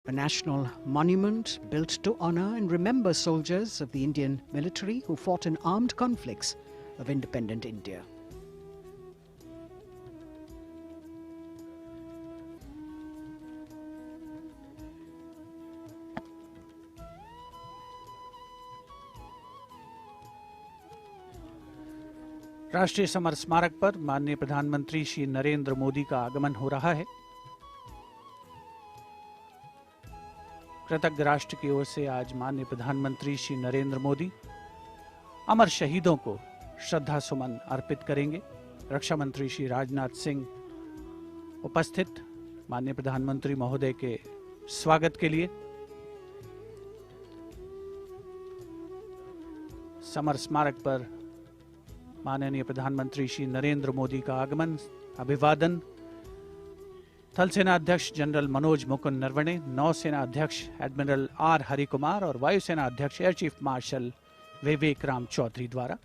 A national monument built to honor and remember soldiers of the Indian military who fought in armed conflicts of independent India. राष्ट्रीय summer स्मारक पर माननीय प्रधानमंत्री श्री नरेंद्र मोदी का आगमन हो रहा है। कृतज्ञ राष्ट्र की ओर से आज माननीय प्रधानमंत्री श्री नरेंद्र मोदी अमर शहीदों को श्रद्धा सुमन अर्पित करेंगे। रक्षा मंत्री श्री राजनाथ सिंह उपस्थित माननीय प्रधानमंत्री महोदय के स्वागत के लिए समर स्मारक पर माननीय प्रधानमंत्री श्री नरेंद्र मोदी का आगमन, अभिवादन थल सेना अध्यक्ष जनरल मनोज मुकुंद नरवणे, नौसेना अध्यक्ष एडमिरल आर हरिकुमार और वायुसेना अध्यक्ष एयर चीफ मार्शल विवेक राम चौधरी द्वारा।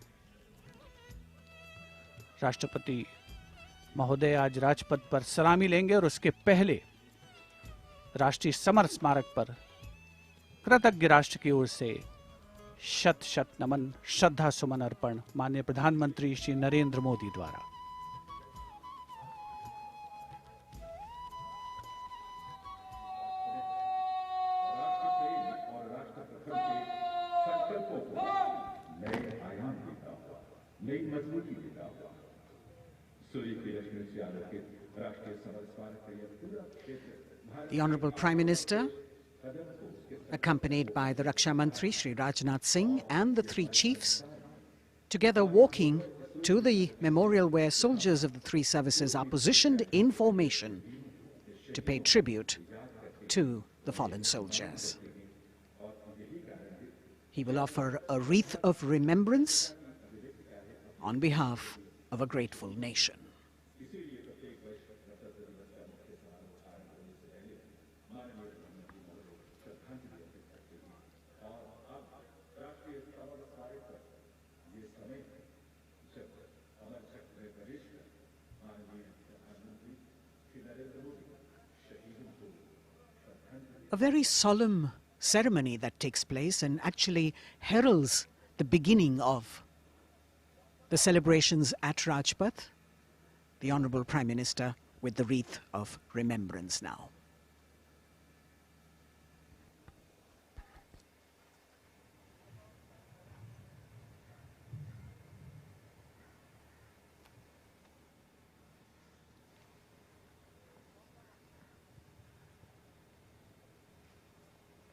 राष्ट्रपति महोदय आज राजपथ पर सलामी लेंगे और उसके पहले राष्ट्रीय समर स्मारक पर कृतज्ञ राष्ट्र की ओर से शत शत नमन, श्रद्धा सुमन अर्पण माननीय प्रधानमंत्री श्री नरेंद्र मोदी द्वारा। The Honorable Prime Minister, accompanied by the Raksha Mantri Shri Rajnath Singh and the three chiefs, together walking to the memorial where soldiers of the three services are positioned in formation to pay tribute to the fallen soldiers. He will offer a wreath of remembrance on behalf of a grateful nation. A very solemn ceremony that takes place and actually heralds the beginning of the celebrations at Rajpath. The Honorable Prime Minister with the wreath of remembrance now.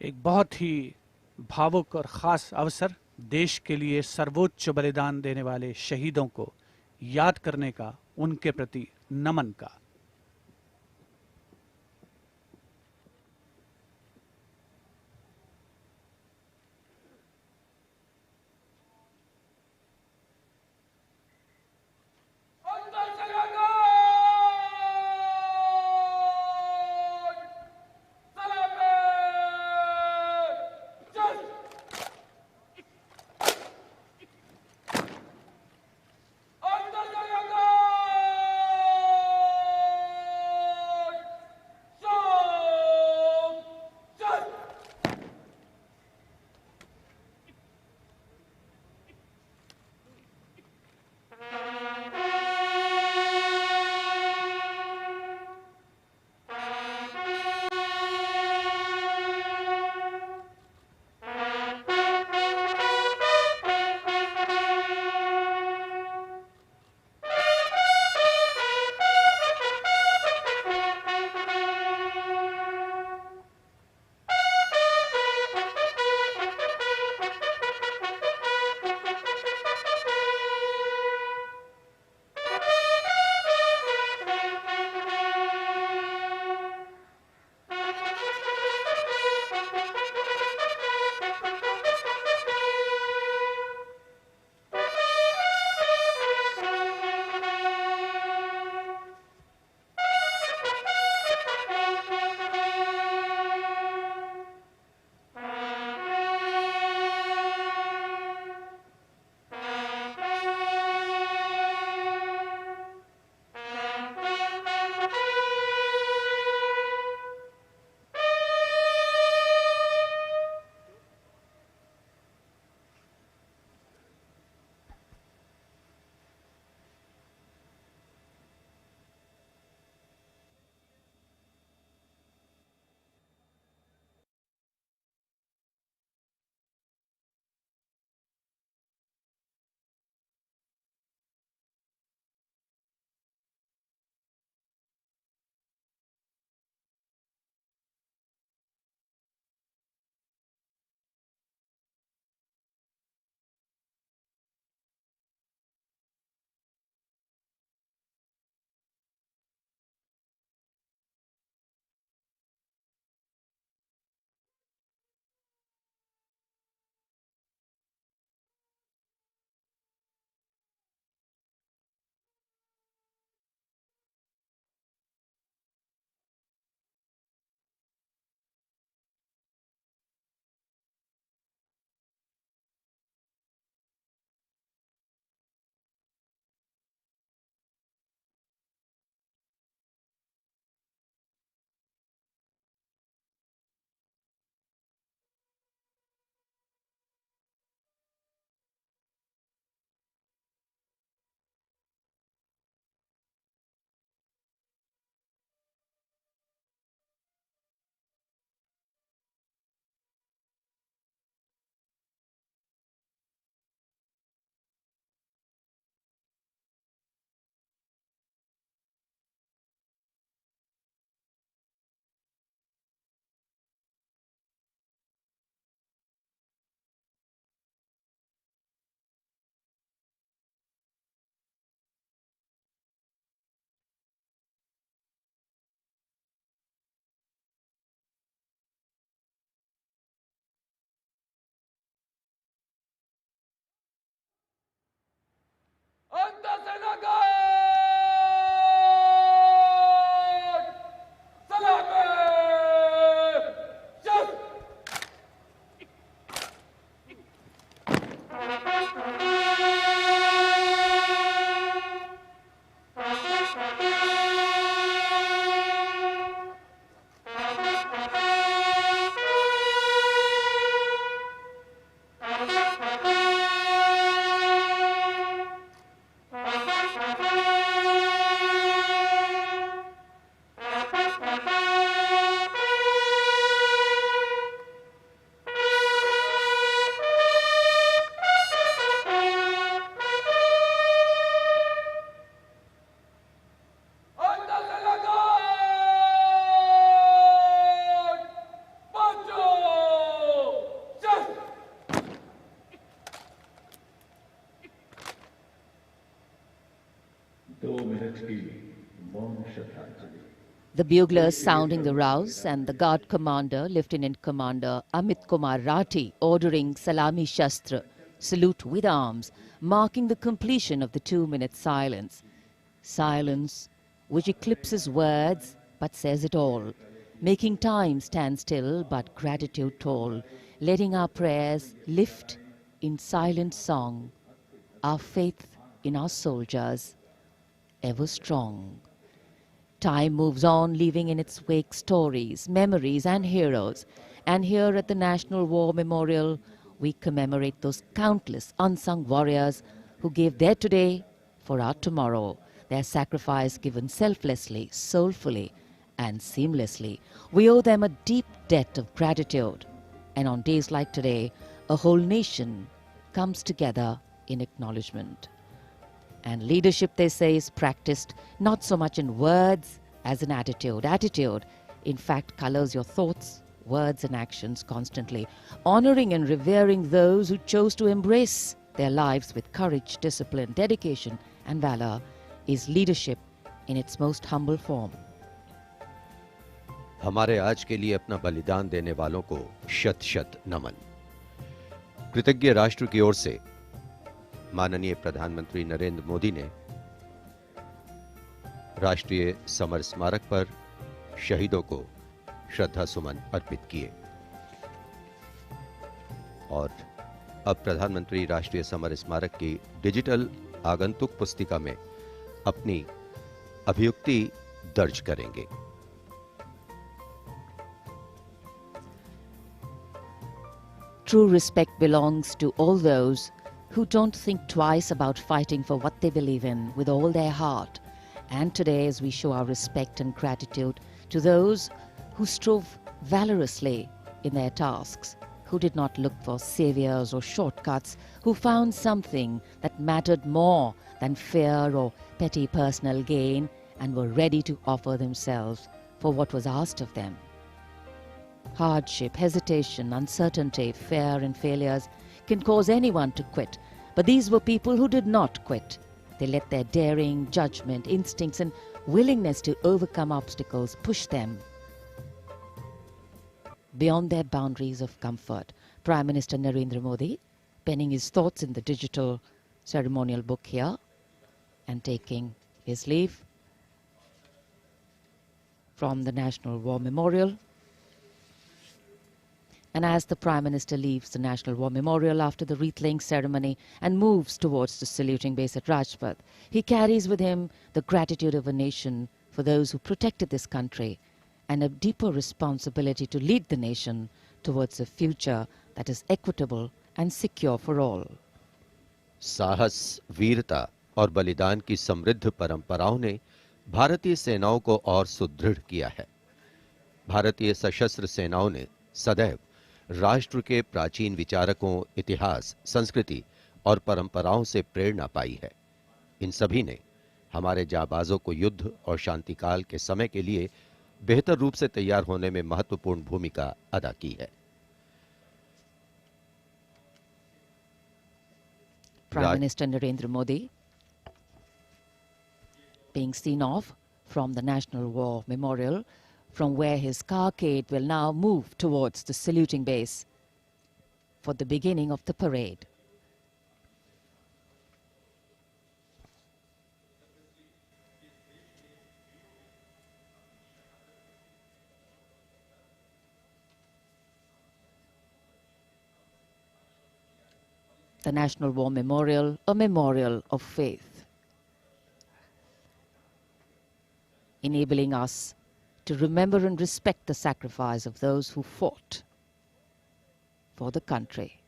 एक बहुत ही भावुक और खास अवसर, देश के लिए सर्वोच्च बलिदान देने वाले शहीदों को याद करने का, उनके प्रति नमन का। The buglers sounding the rouse and the guard commander, Lieutenant Commander Amit Kumar Rathi, ordering Salami Shastra, salute with arms, marking the completion of the 2-minute silence. Silence which eclipses words but says it all, making time stand still but gratitude toll, letting our prayers lift in silent song, our faith in our soldiers ever strong. Time moves on, leaving in its wake stories, memories and heroes. And here at the National War Memorial, we commemorate those countless unsung warriors who gave their today for our tomorrow, their sacrifice given selflessly, soulfully and seamlessly. We owe them a deep debt of gratitude. And on days like today, a whole nation comes together in acknowledgement. And leadership, they say, is practiced not so much in words as in attitude. Attitude, in fact, colors your thoughts, words and actions constantly. Honoring and revering those who chose to embrace their lives with courage, discipline, dedication and valor is leadership in its most humble form. हमारे आज के लिए अपना बलिदान देने वालों को शत शत नमन। कृतज्ञ राष्ट्र की ओर से माननीय प्रधानमंत्री नरेंद्र मोदी ने राष्ट्रीय समर स्मारक पर शहीदों को श्रद्धा सुमन अर्पित किए और अब प्रधानमंत्री राष्ट्रीय समर स्मारक की डिजिटल आगंतुक पुस्तिका में अपनी अभियुक्ति दर्ज करेंगे। True respect belongs to all those who don't think twice about fighting for what they believe in with all their heart. And today, as we show our respect and gratitude to those who strove valorously in their tasks, who did not look for saviors or shortcuts, who found something that mattered more than fear or petty personal gain and were ready to offer themselves for what was asked of them. Hardship, hesitation, uncertainty, fear and failures can cause anyone to quit. But these were people who did not quit. They let their daring, judgment, instincts and willingness to overcome obstacles push them beyond their boundaries of comfort. Prime Minister Narendra Modi penning his thoughts in the digital ceremonial book here and taking his leave from the National War Memorial. And as the Prime Minister leaves the National War Memorial after the wreath-laying ceremony and moves towards the saluting base at Rajpath, he carries with him the gratitude of a nation for those who protected this country and a deeper responsibility to lead the nation towards a future that is equitable and secure for all. साहस, वीरता और बलिदान की समृद्ध परंपराओं ने भारतीय सेनाओं को और सुदृढ़ किया है। भारतीय सशस्त्र सेनाओं ने सदैव राष्ट्र के प्राचीन विचारकों, इतिहास, संस्कृति और परंपराओं से प्रेरणा पाई है। इन सभी ने हमारे जाबाजों को युद्ध और शांतिकाल के समय के लिए बेहतर रूप से तैयार होने में महत्वपूर्ण भूमिका अदा की है। Prime Minister Narendra Modi being seen off from the National War Memorial, from where his carcade will now move towards the saluting base for the beginning of the parade. The National War Memorial, a memorial of faith, enabling us to remember and respect the sacrifice of those who fought for the country.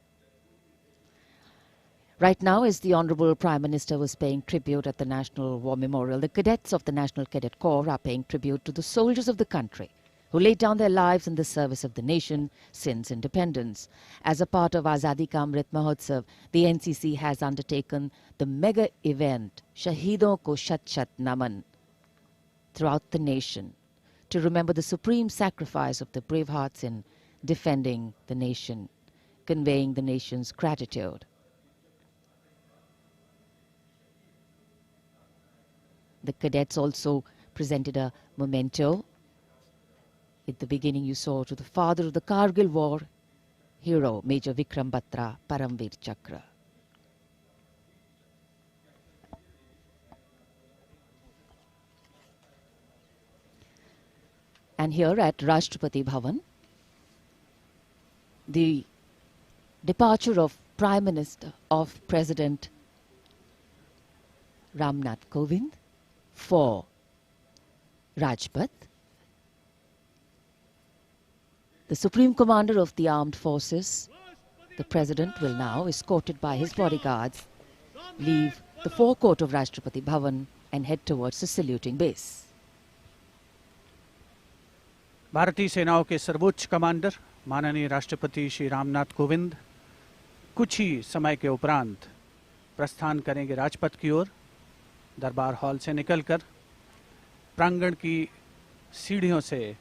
Right now, as the Honorable Prime Minister was paying tribute at the National War Memorial, the cadets of the National Cadet Corps are paying tribute to the soldiers of the country who laid down their lives in the service of the nation since independence. As a part of Azadi Ka Amrit Mahotsav, the NCC has undertaken the mega event Shahidon Ko Shat Shat Naman throughout the nation to remember the supreme sacrifice of the brave hearts in defending the nation, conveying the nation's gratitude. The cadets also presented a memento. At the beginning you saw to the father of the Kargil war, hero Major Vikram Batra, Paramveer Chakra. And here at Rashtrapati Bhavan, the departure of Prime Minister of President Ramnath Kovind for Rajpath. The Supreme Commander of the Armed Forces, the President, will now, escorted by his bodyguards, leave the forecourt of Rashtrapati Bhavan and head towards the saluting base. भारतीय सेनाओं के सर्वोच्च commander माननीय राष्ट्रपति श्री रामनाथ कोविंद कुछ ही समय के उपरांत प्रस्थान करेंगे राजपथ की ओर। दरबार हॉल से निकलकर प्रांगण की सीढ़ियों से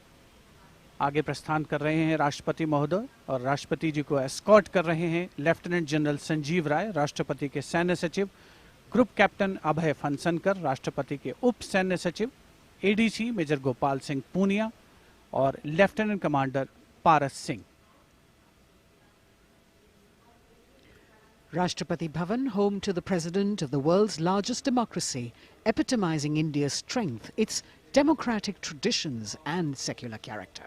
आगे प्रस्थान कर रहे हैं राष्ट्रपति महोदय, और राष्ट्रपति जी को एस्कॉर्ट कर रहे हैं लेफ्टिनेंट जनरल संजीव राय, राष्ट्रपति के सैन्य सचिव, ग्रुप कैप्टन अभय फनसनकर, राष्ट्रपति के उप सैन्य सचिव, एडीसी मेजर गोपाल सिंह पूनिया और lieutenant commander Paras Singh. Rashtrapati Bhavan, home to the president of the world's largest democracy, epitomizing India's strength, its democratic traditions and secular character.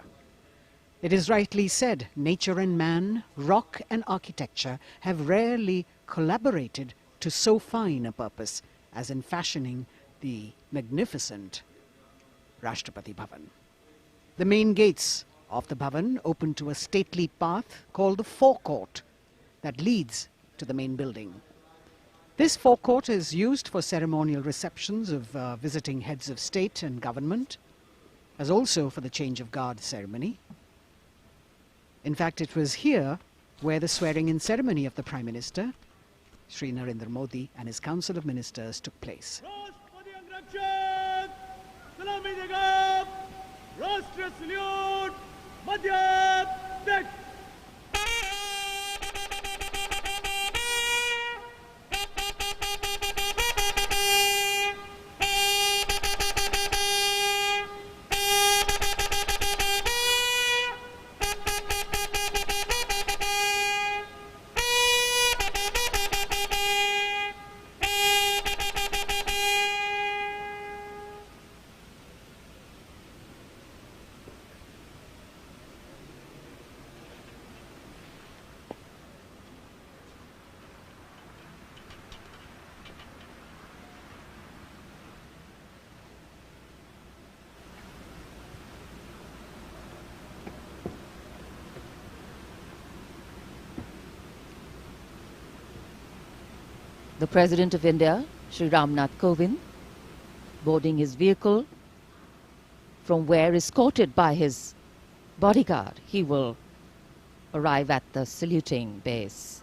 It is rightly said, nature and man, rock and architecture have rarely collaborated to so fine a purpose as in fashioning the magnificent Rashtrapati Bhavan. The main gates of the Bhavan open to a stately path called the forecourt that leads to the main building. This forecourt is used for ceremonial receptions of visiting heads of state and government, as also for the change of guard ceremony. In fact, it was here where the swearing-in ceremony of the Prime Minister, Shri Narendra Modi, and his Council of Ministers took place. Rashtra salute, Madhya Pradesh. The President of India, Shri Ramnath Kovind, boarding his vehicle, from where, escorted by his bodyguard, he will arrive at the saluting base.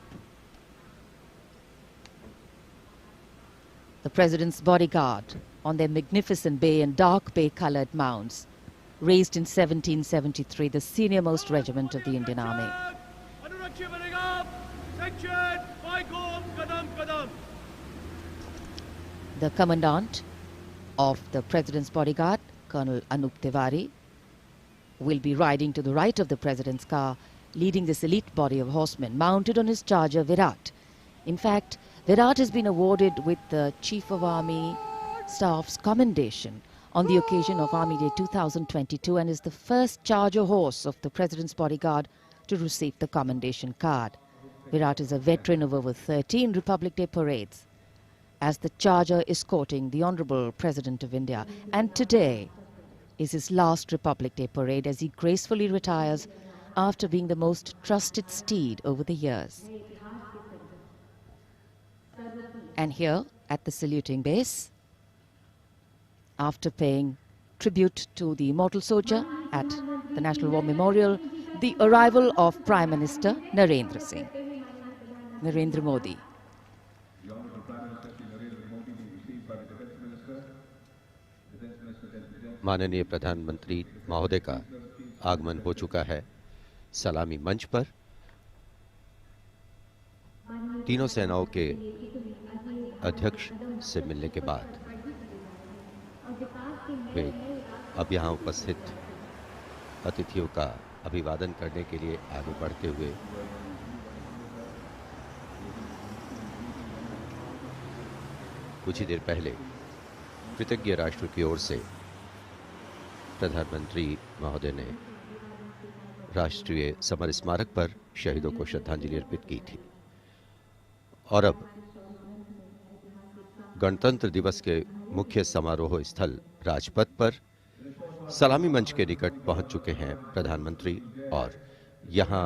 The President's bodyguard, on their magnificent bay and dark bay-coloured mounts, raised in 1773 the senior-most regiment of the Indian Army. The commandant of the President's bodyguard, Colonel Anup Tiwari, will be riding to the right of the President's car, leading this elite body of horsemen mounted on his charger Virat. In fact, Virat has been awarded with the Chief of Army Staff's commendation on the occasion of Army Day 2022 and is the first charger horse of the President's bodyguard to receive the commendation card. Virat is a veteran of over 13 Republic Day parades as the charger escorting the Honorable President of India, and today is his last Republic Day parade as he gracefully retires after being the most trusted steed over the years. And here at the saluting base, after paying tribute to the immortal soldier at the National War Memorial, the arrival of Prime Minister Narendra Modi. माननीय प्रधानमंत्री महोदय का आगमन हो चुका है सलामी मंच पर। तीनों सेनाओं के अध्यक्ष से मिलने के बाद वे अब यहाँ उपस्थित अतिथियों का अभिवादन करने के लिए आगे बढ़ते हुए कुछ ही देर पहले कृतज्ञ राष्ट्र की ओर से प्रधानमंत्री महोदय ने राष्ट्रीय समर स्मारक पर शहीदों को श्रद्धांजलि अर्पित की थी और अब गणतंत्र दिवस के मुख्य समारोह स्थल राजपथ पर सलामी मंच के निकट पहुंच चुके हैं प्रधानमंत्री और यहां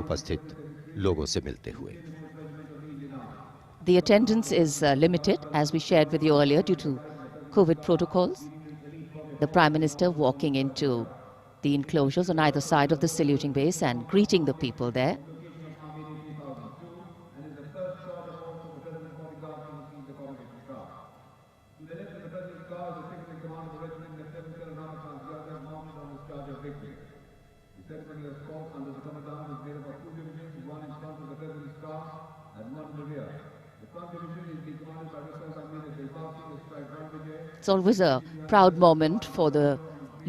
उपस्थित लोगों से मिलते हुए। The attendance is limited, as we shared with you earlier, due to COVID protocols. The Prime Minister walking into the enclosures on either side of the saluting base and greeting the people there. It's always a proud moment for the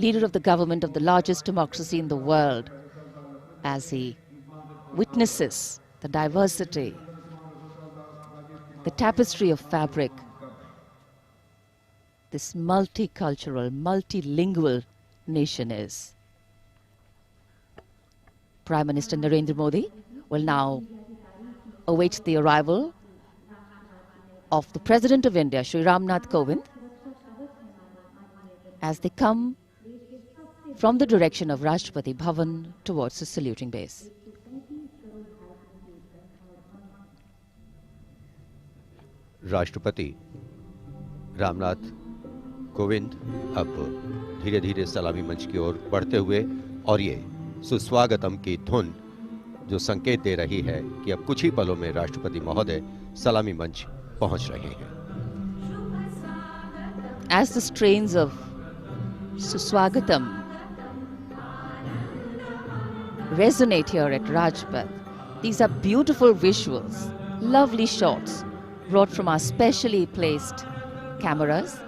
leader of the government of the largest democracy in the world as he witnesses the diversity, the tapestry of fabric, this multicultural, multilingual nation is. Prime Minister Narendra Modi will now await the arrival of the President of India, Shri Ramnath Kovind, as they come from the direction of Rashtrapati Bhavan towards the saluting base. राष्ट्रपति रामनाथ कोविंद अब धीरे धीरे सलामी मंच की ओर बढ़ते हुए और ये सुस्वागतम की धुन जो संकेत दे रही है कि अब कुछ ही पलों में राष्ट्रपति महोदय सलामी मंच पहुंच रहे हैं। As the strains of Suswagatam resonate here at Rajpath, these are beautiful visuals, lovely shots brought from our specially placed cameras.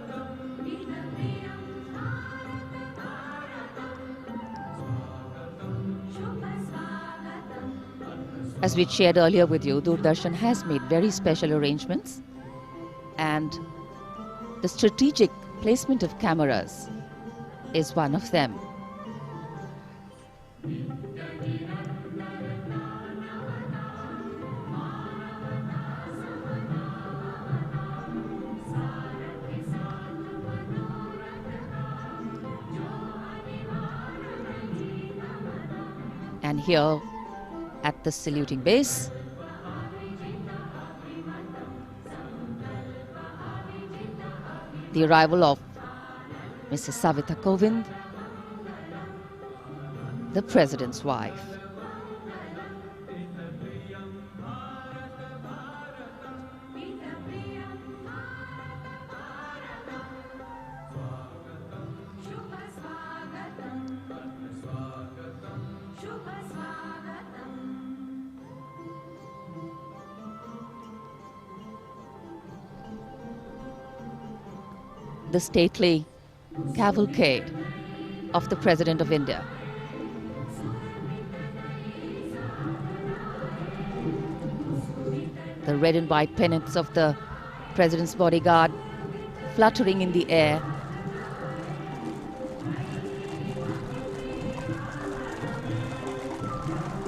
As we shared earlier with you, Doordarshan has made very special arrangements, and the strategic placement of cameras is one of them. And here at the saluting base, the arrival of Mrs. Savita Kovind, the President's wife. The stately cavalcade of the President of India. The red and white pennants of the President's bodyguard fluttering in the air.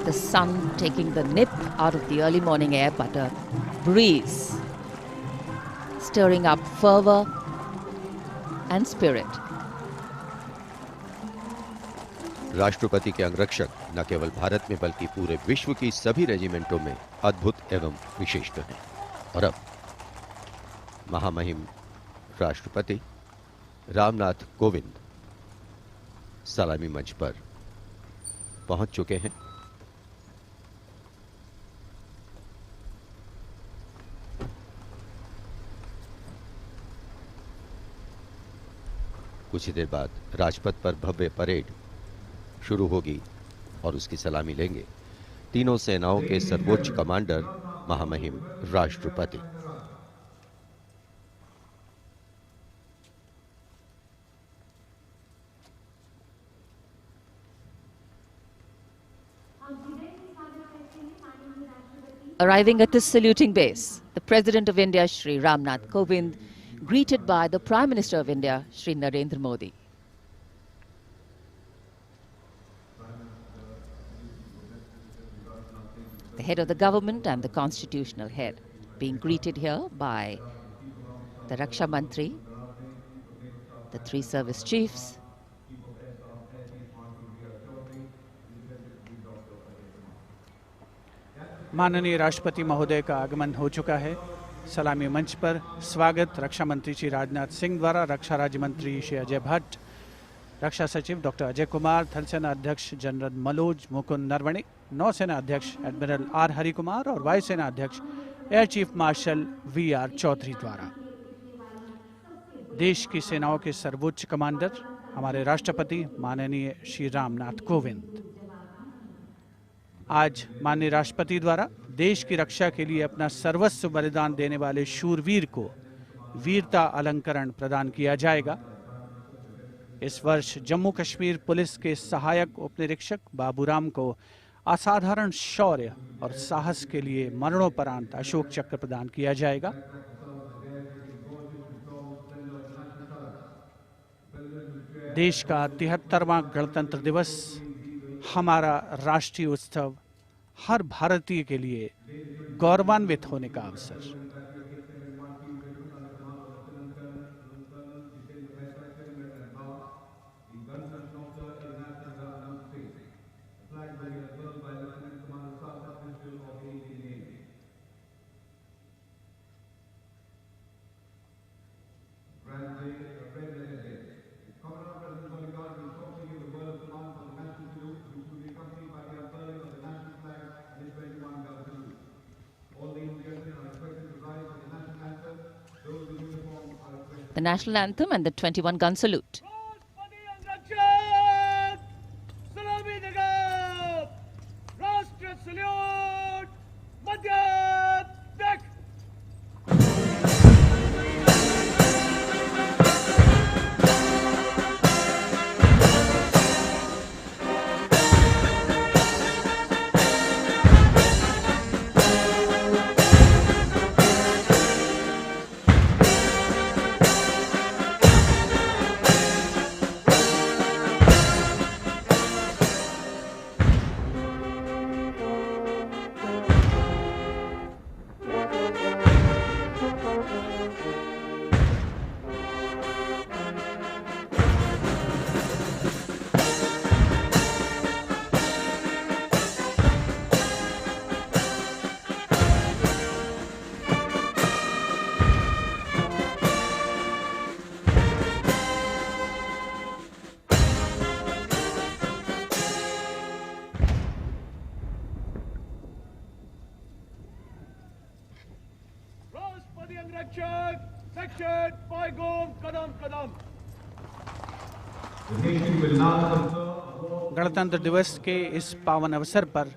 The sun taking the nip out of the early morning air, but a breeze stirring up fervor and spirit. राष्ट्रपति के अंगरक्षक न केवल भारत में बल्कि पूरे विश्व की सभी रेजिमेंटों में अद्भुत एवं विशिष्ट हैं। और अब महामहिम राष्ट्रपति रामनाथ कोविंद सलामी मंच पर पहुंच चुके हैं। कुछ ही देर बाद राजपथ पर भव्य परेड शुरू होगी और उसकी सलामी लेंगे तीनों सेनाओं के सर्वोच्च कमांडर महामहिम राष्ट्रपति। Arriving at the saluting base, the President of India, Shri Ramnath Kovind, greeted by the Prime Minister of India, Shri Narendra Modi. The head of the government and the constitutional head being greeted here by the Raksha Mantri, the three service chiefs, माननीय राष्ट्रपति महोदय का आगमन हो चुका है। सलामी मंच पर स्वागत रक्षा मंत्री श्री राजनाथ सिंह द्वारा रक्षा राज्य मंत्री श्री अजय भट्ट, रक्षा सचिव डॉक्टर अजय कुमार, थल सेना अध्यक्ष जनरल मनोज मुकुंद नरवणे, नौसेना अध्यक्ष एडमिरल आर हरि कुमार और वायुसेना अध्यक्ष air chief marshal V R. Chaudhari द्वारा। देश की सेनाओं के सर्वोच्च कमांडर हमारे राष्ट्रपति माननीय श्री रामनाथ कोविंद आज माननीय राष्ट्रपति द्वारा देश की रक्षा के लिए अपना सर्वस्व बलिदान देने वाले शूरवीर को वीरता अलंकरण प्रदान किया जाएगा। इस वर्ष जम्मू कश्मीर पुलिस के सहायक उपनिरीक्षक बाबूराम को असाधारण शौर्य और साहस के लिए मरणोपरांत अशोक चक्र प्रदान किया जाएगा। देश का 73वां गणतंत्र दिवस हमारा राष्ट्रीय उत्सव, हर भारतीय के लिए गौरवान्वित होने का अवसर। the national anthem and the 21-gun salute. गणतंत्र दिवस के इस पावन अवसर पर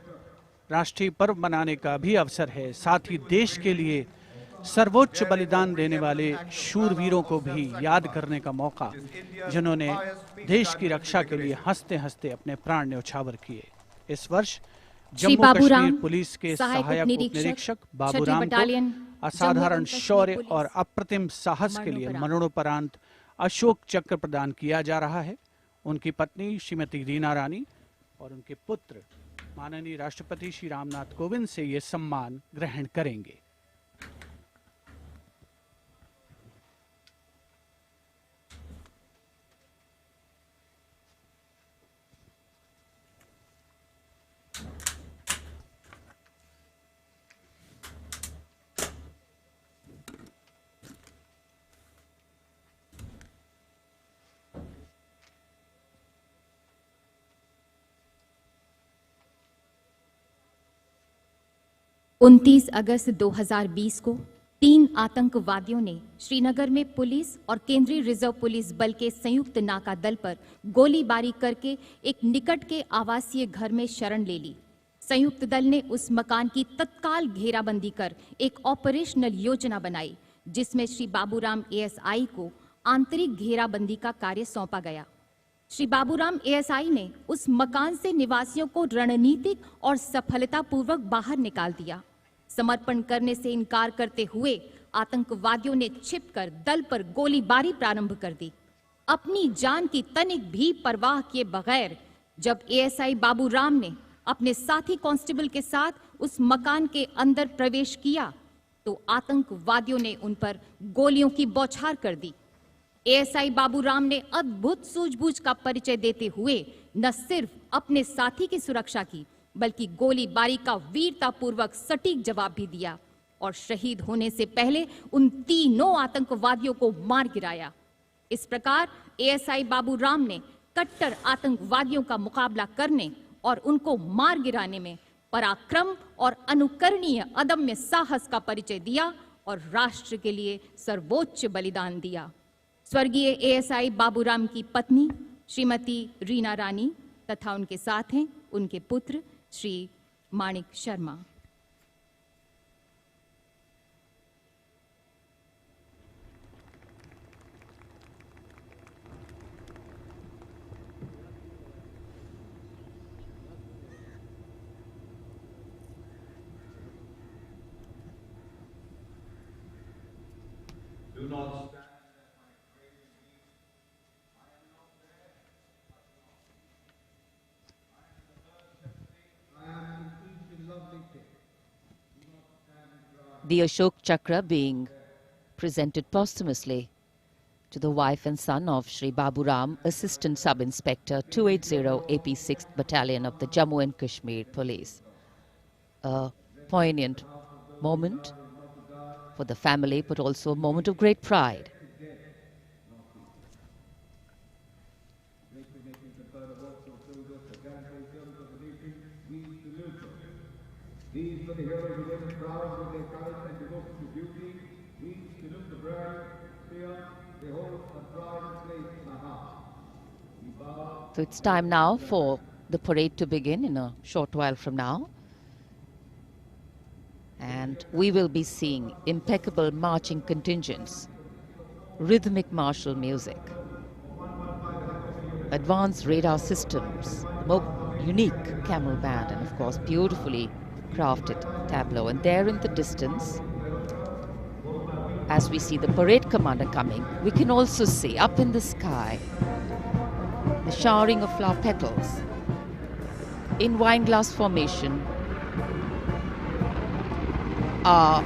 राष्ट्रीय पर्व मनाने का भी अवसर है। साथ ही देश के लिए सर्वोच्च बलिदान देने वाले शूरवीरों को भी याद करने का मौका, जिन्होंने देश की रक्षा के लिए हंसते हंसते अपने प्राण न्यौछावर किए। इस वर्ष जम्मू कश्मीर पुलिस के सहायक उपनिरीक्षक बाबूराम को असाधारण शौर्य और अप्रतिम साहस के लिए मरणोपरांत अशोक चक्र प्रदान किया जा रहा है। उनकी पत्नी श्रीमती रीना रानी और उनके पुत्र माननीय राष्ट्रपति श्री रामनाथ कोविंद से ये सम्मान ग्रहण करेंगे। उनतीस अगस्त 2020 को 3 आतंकवादियों ने श्रीनगर में पुलिस और केंद्रीय रिजर्व पुलिस बल के संयुक्त नाका दल पर गोलीबारी करके एक निकट के आवासीय घर में शरण ले ली। संयुक्त दल ने उस मकान की तत्काल घेराबंदी कर एक ऑपरेशनल योजना बनाई, जिसमें श्री बाबूराम एएसआई को आंतरिक घेराबंदी का कार्य सौंपा गया। श्री बाबूराम एएसआई ने उस मकान से निवासियों को रणनीतिक और सफलतापूर्वक बाहर निकाल दिया। समर्पण करने से इनकार करते हुए आतंकवादियों ने छिपकर दल पर गोलीबारी प्रारंभ कर दी। अपनी जान की तनिक भी परवाह किए बगैर जब एएसआई बाबूराम ने अपने साथी कांस्टेबल के साथ उस मकान के अंदर प्रवेश किया तो आतंकवादियों ने उन पर गोलियों की बौछार कर दी। एएसआई बाबूराम ने अद्भुत सूझबूझ का परिचय देते हुए न सिर्फ अपने साथी की सुरक्षा की बल्कि गोलीबारी का वीरतापूर्वक सटीक जवाब भी दिया और शहीद होने से पहले उन तीनों आतंकवादियों को मार गिराया। इस प्रकार एएसआई बाबूराम ने कट्टर आतंकवादियों का मुकाबला करने और उनको मार गिराने में पराक्रम और अनुकरणीय अदम्य साहस का परिचय दिया और राष्ट्र के लिए सर्वोच्च बलिदान दिया। स्वर्गीय एएसआई बाबूराम की पत्नी श्रीमती रीना रानी तथा उनके साथ हैं उनके पुत्र श्री माणिक Sharma. Do not stand. The Ashok Chakra being presented posthumously to the wife and son of Shri Baburam, Assistant Sub-Inspector 280 AP 6th Battalion of the Jammu and Kashmir Police. A poignant moment for the family, but also a moment of great pride. These were the heroes who went proud with their courage and devotion to duty. We salute the brave fear they hold a proud place in our hearts. We bow. So it's time now for the parade to begin in a short while from now. And we will be seeing impeccable marching contingents, rhythmic martial music, advanced radar systems, unique camel band, and of course beautifully crafted tableau. And there in the distance, as we see the parade commander coming, we can also see up in the sky the showering of flower petals in wineglass formation are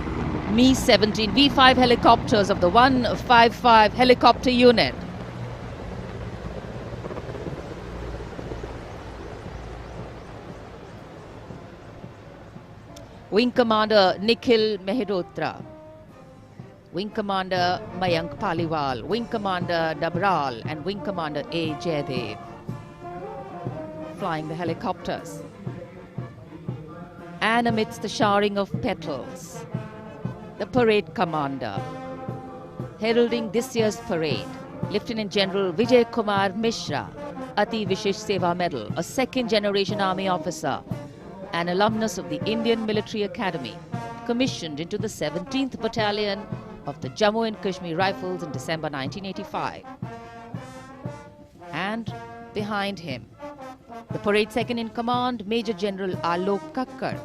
Mi-17 V5 helicopters of the 155 helicopter unit. Wing Commander Nikhil Mehrotra, Wing Commander Mayank Paliwal, Wing Commander Dabral and Wing Commander A. Jaydev flying the helicopters. And amidst the showering of petals, the parade commander, heralding this year's parade, Lieutenant General Vijay Kumar Mishra, Ati Vishesh Seva Medal, a second-generation army officer, an alumnus of the Indian Military Academy, commissioned into the 17th Battalion of the Jammu and Kashmir Rifles in December 1985. And behind him, the parade second in command, Major General Alok Kakkar.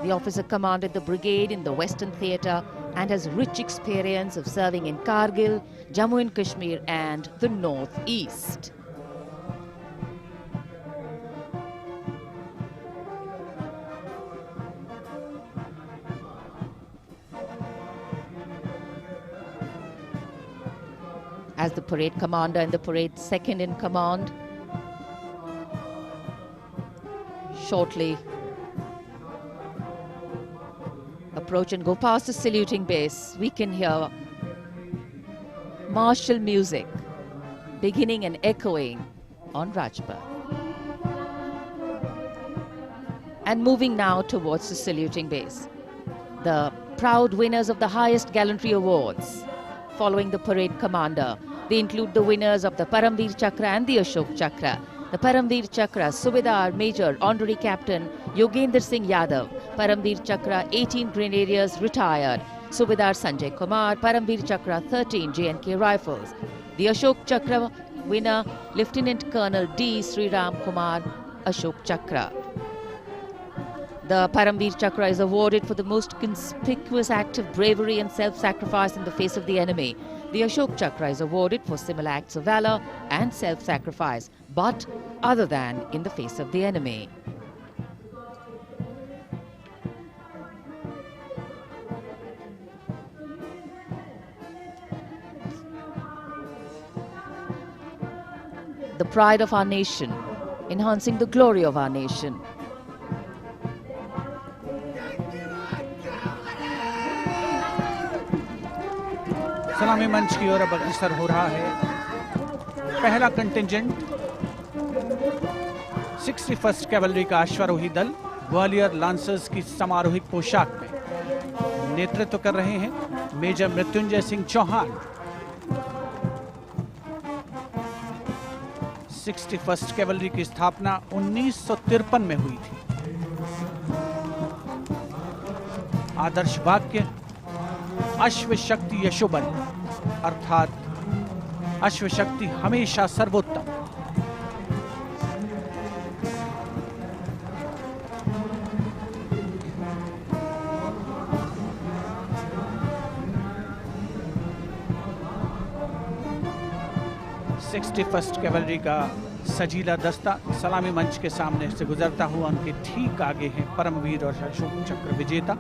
The officer commanded the brigade in the Western Theatre and has rich experience of serving in Kargil, Jammu and Kashmir and the North-East. As the parade commander and the parade second in command shortly approach and go past the saluting base, we can hear martial music beginning and echoing on Rajpath. And moving now towards the saluting base, the proud winners of the highest gallantry awards following the parade commander. They include the winners of the Paramveer Chakra and the Ashok Chakra. The Paramveer Chakra, Subedar Major Honorary Captain Yogendra Singh Yadav. Paramveer Chakra, 18 Grenadiers retired. Subedar Sanjay Kumar, Paramveer Chakra, 13 J&K Rifles. The Ashok Chakra winner, Lieutenant Colonel D. Sriram Kumar, Ashok Chakra. The Paramveer Chakra is awarded for the most conspicuous act of bravery and self-sacrifice in the face of the enemy. The Ashok Chakra is awarded for similar acts of valor and self-sacrifice, but other than in the face of the enemy. The pride of our nation, enhancing the glory of our nation. सलामी मंच की ओर अब अग्रसर हो रहा है पहला contingent 61st cavalry का अश्वारोही दल ग्वालियर लांसर्स की समारोहिक पोशाक में नेतृत्व कर रहे हैं major Mrityunjay Singh Chauhan. 61st cavalry की स्थापना 1953 में हुई थी। आदर्श वाक्य अश्व शक्ति यशोबल, अर्थात अश्व शक्ति हमेशा सर्वोत्तम। फर्स्ट कैवलरी का सजीला दस्ता सलामी मंच के सामने से गुजरता हुआ उनके ठीक आगे है परमवीर और अशोक चक्र विजेता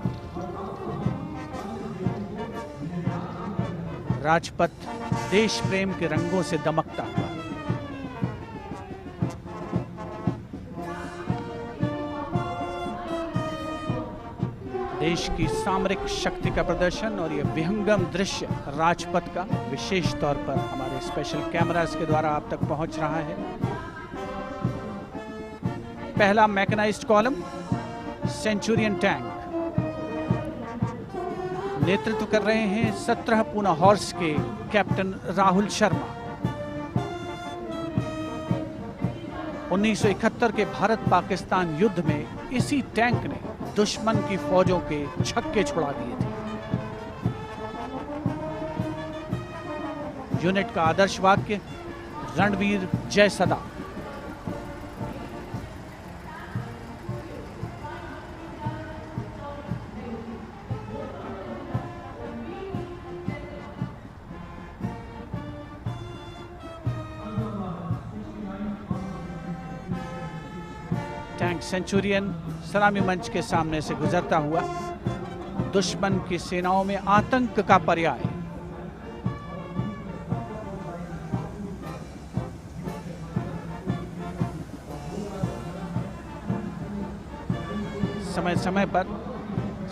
राजपथ देश प्रेम के रंगों से दमकता हुआ। देश की सामरिक शक्ति का प्रदर्शन और यह विहंगम दृश्य राजपथ का विशेष तौर पर हमारे स्पेशल कैमरास के द्वारा आप तक पहुंच रहा है। पहला मैकेनाइज्ड कॉलम सेंचुरियन टैंक नेतृत्व कर रहे हैं 17 पूना हॉर्स के कैप्टन राहुल शर्मा। 1971 के भारत पाकिस्तान युद्ध में इसी टैंक ने दुश्मन की फौजों के छक्के छुड़ा दिए थे। यूनिट का आदर्श वाक्य रणवीर जय सदा। टैंक सेंचुरियन सलामी मंच के सामने से गुजरता हुआ दुश्मन की सेनाओं में आतंक का पर्याय। समय समय पर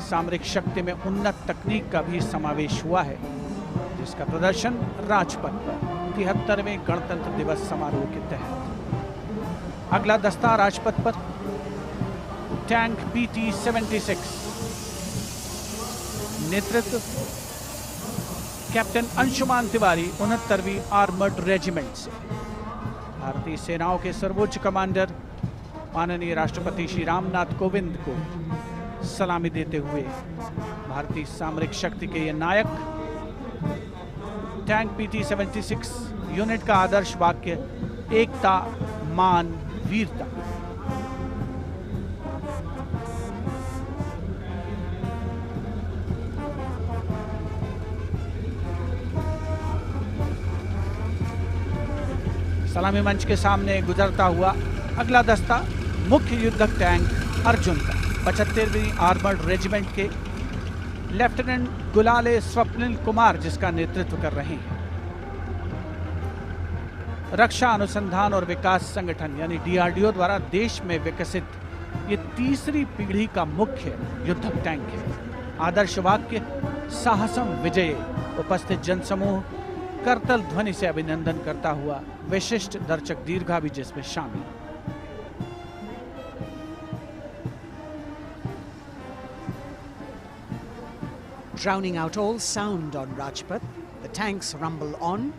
सामरिक शक्ति में उन्नत तकनीक का भी समावेश हुआ है, जिसका प्रदर्शन राजपथ पर 73वें गणतंत्र दिवस समारोह के तहत। अगला दस्ता राजपथ पर टैंक PT-76 नेतृत्व कैप्टन अंशुमान तिवारी 69वीं आर्मर्ड रेजिमेंट से। भारतीय सेनाओं के सर्वोच्च कमांडर माननीय राष्ट्रपति श्री रामनाथ कोविंद को सलामी देते हुए भारतीय सामरिक शक्ति के ये नायक। टैंक PT-76 यूनिट का आदर्श वाक्य एकता मान वीरता। सलामी मंच के सामने गुजरता हुआ अगला दस्ता मुख्य युद्धक टैंक अर्जुन का 75वीं आर्मर्ड रेजिमेंट के लेफ्टिनेंट गुलाले स्वप्निल कुमार जिसका नेतृत्व कर रहे हैं। रक्षा अनुसंधान और विकास संगठन यानी DRDO द्वारा देश में विकसित ये तीसरी पीढ़ी का मुख्य युद्धक टैंक है। आदर्श वाक्य साहसम विजय। उपस्थित जनसमूह करतल ध्वनि से अभिनंदन करता हुआ विशिष्ट दर्शक दीर्घा भी जिसमें शामिल। Drowning out all sound on Rajpath, the tanks rumble on,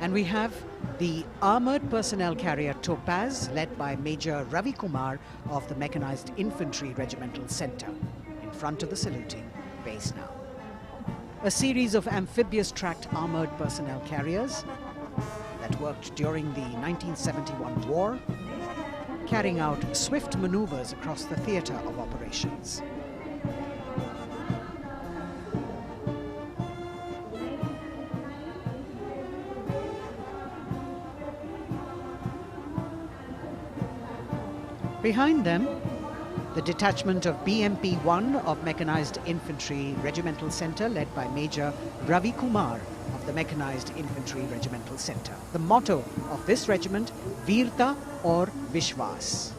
and we have the armoured personnel carrier Topaz, led by Major Ravi Kumar of the Mechanized Infantry Regimental Centre, in front of the saluting base now. A series of amphibious tracked armoured personnel carriers that worked during the 1971 war, carrying out swift maneuvers across the theatre of operations. Behind them, the detachment of BMP-1 of Mechanized Infantry Regimental Centre led by Major Ravi Kumar of the Mechanized Infantry Regimental Centre. The motto of this regiment, Veerta or Vishwas.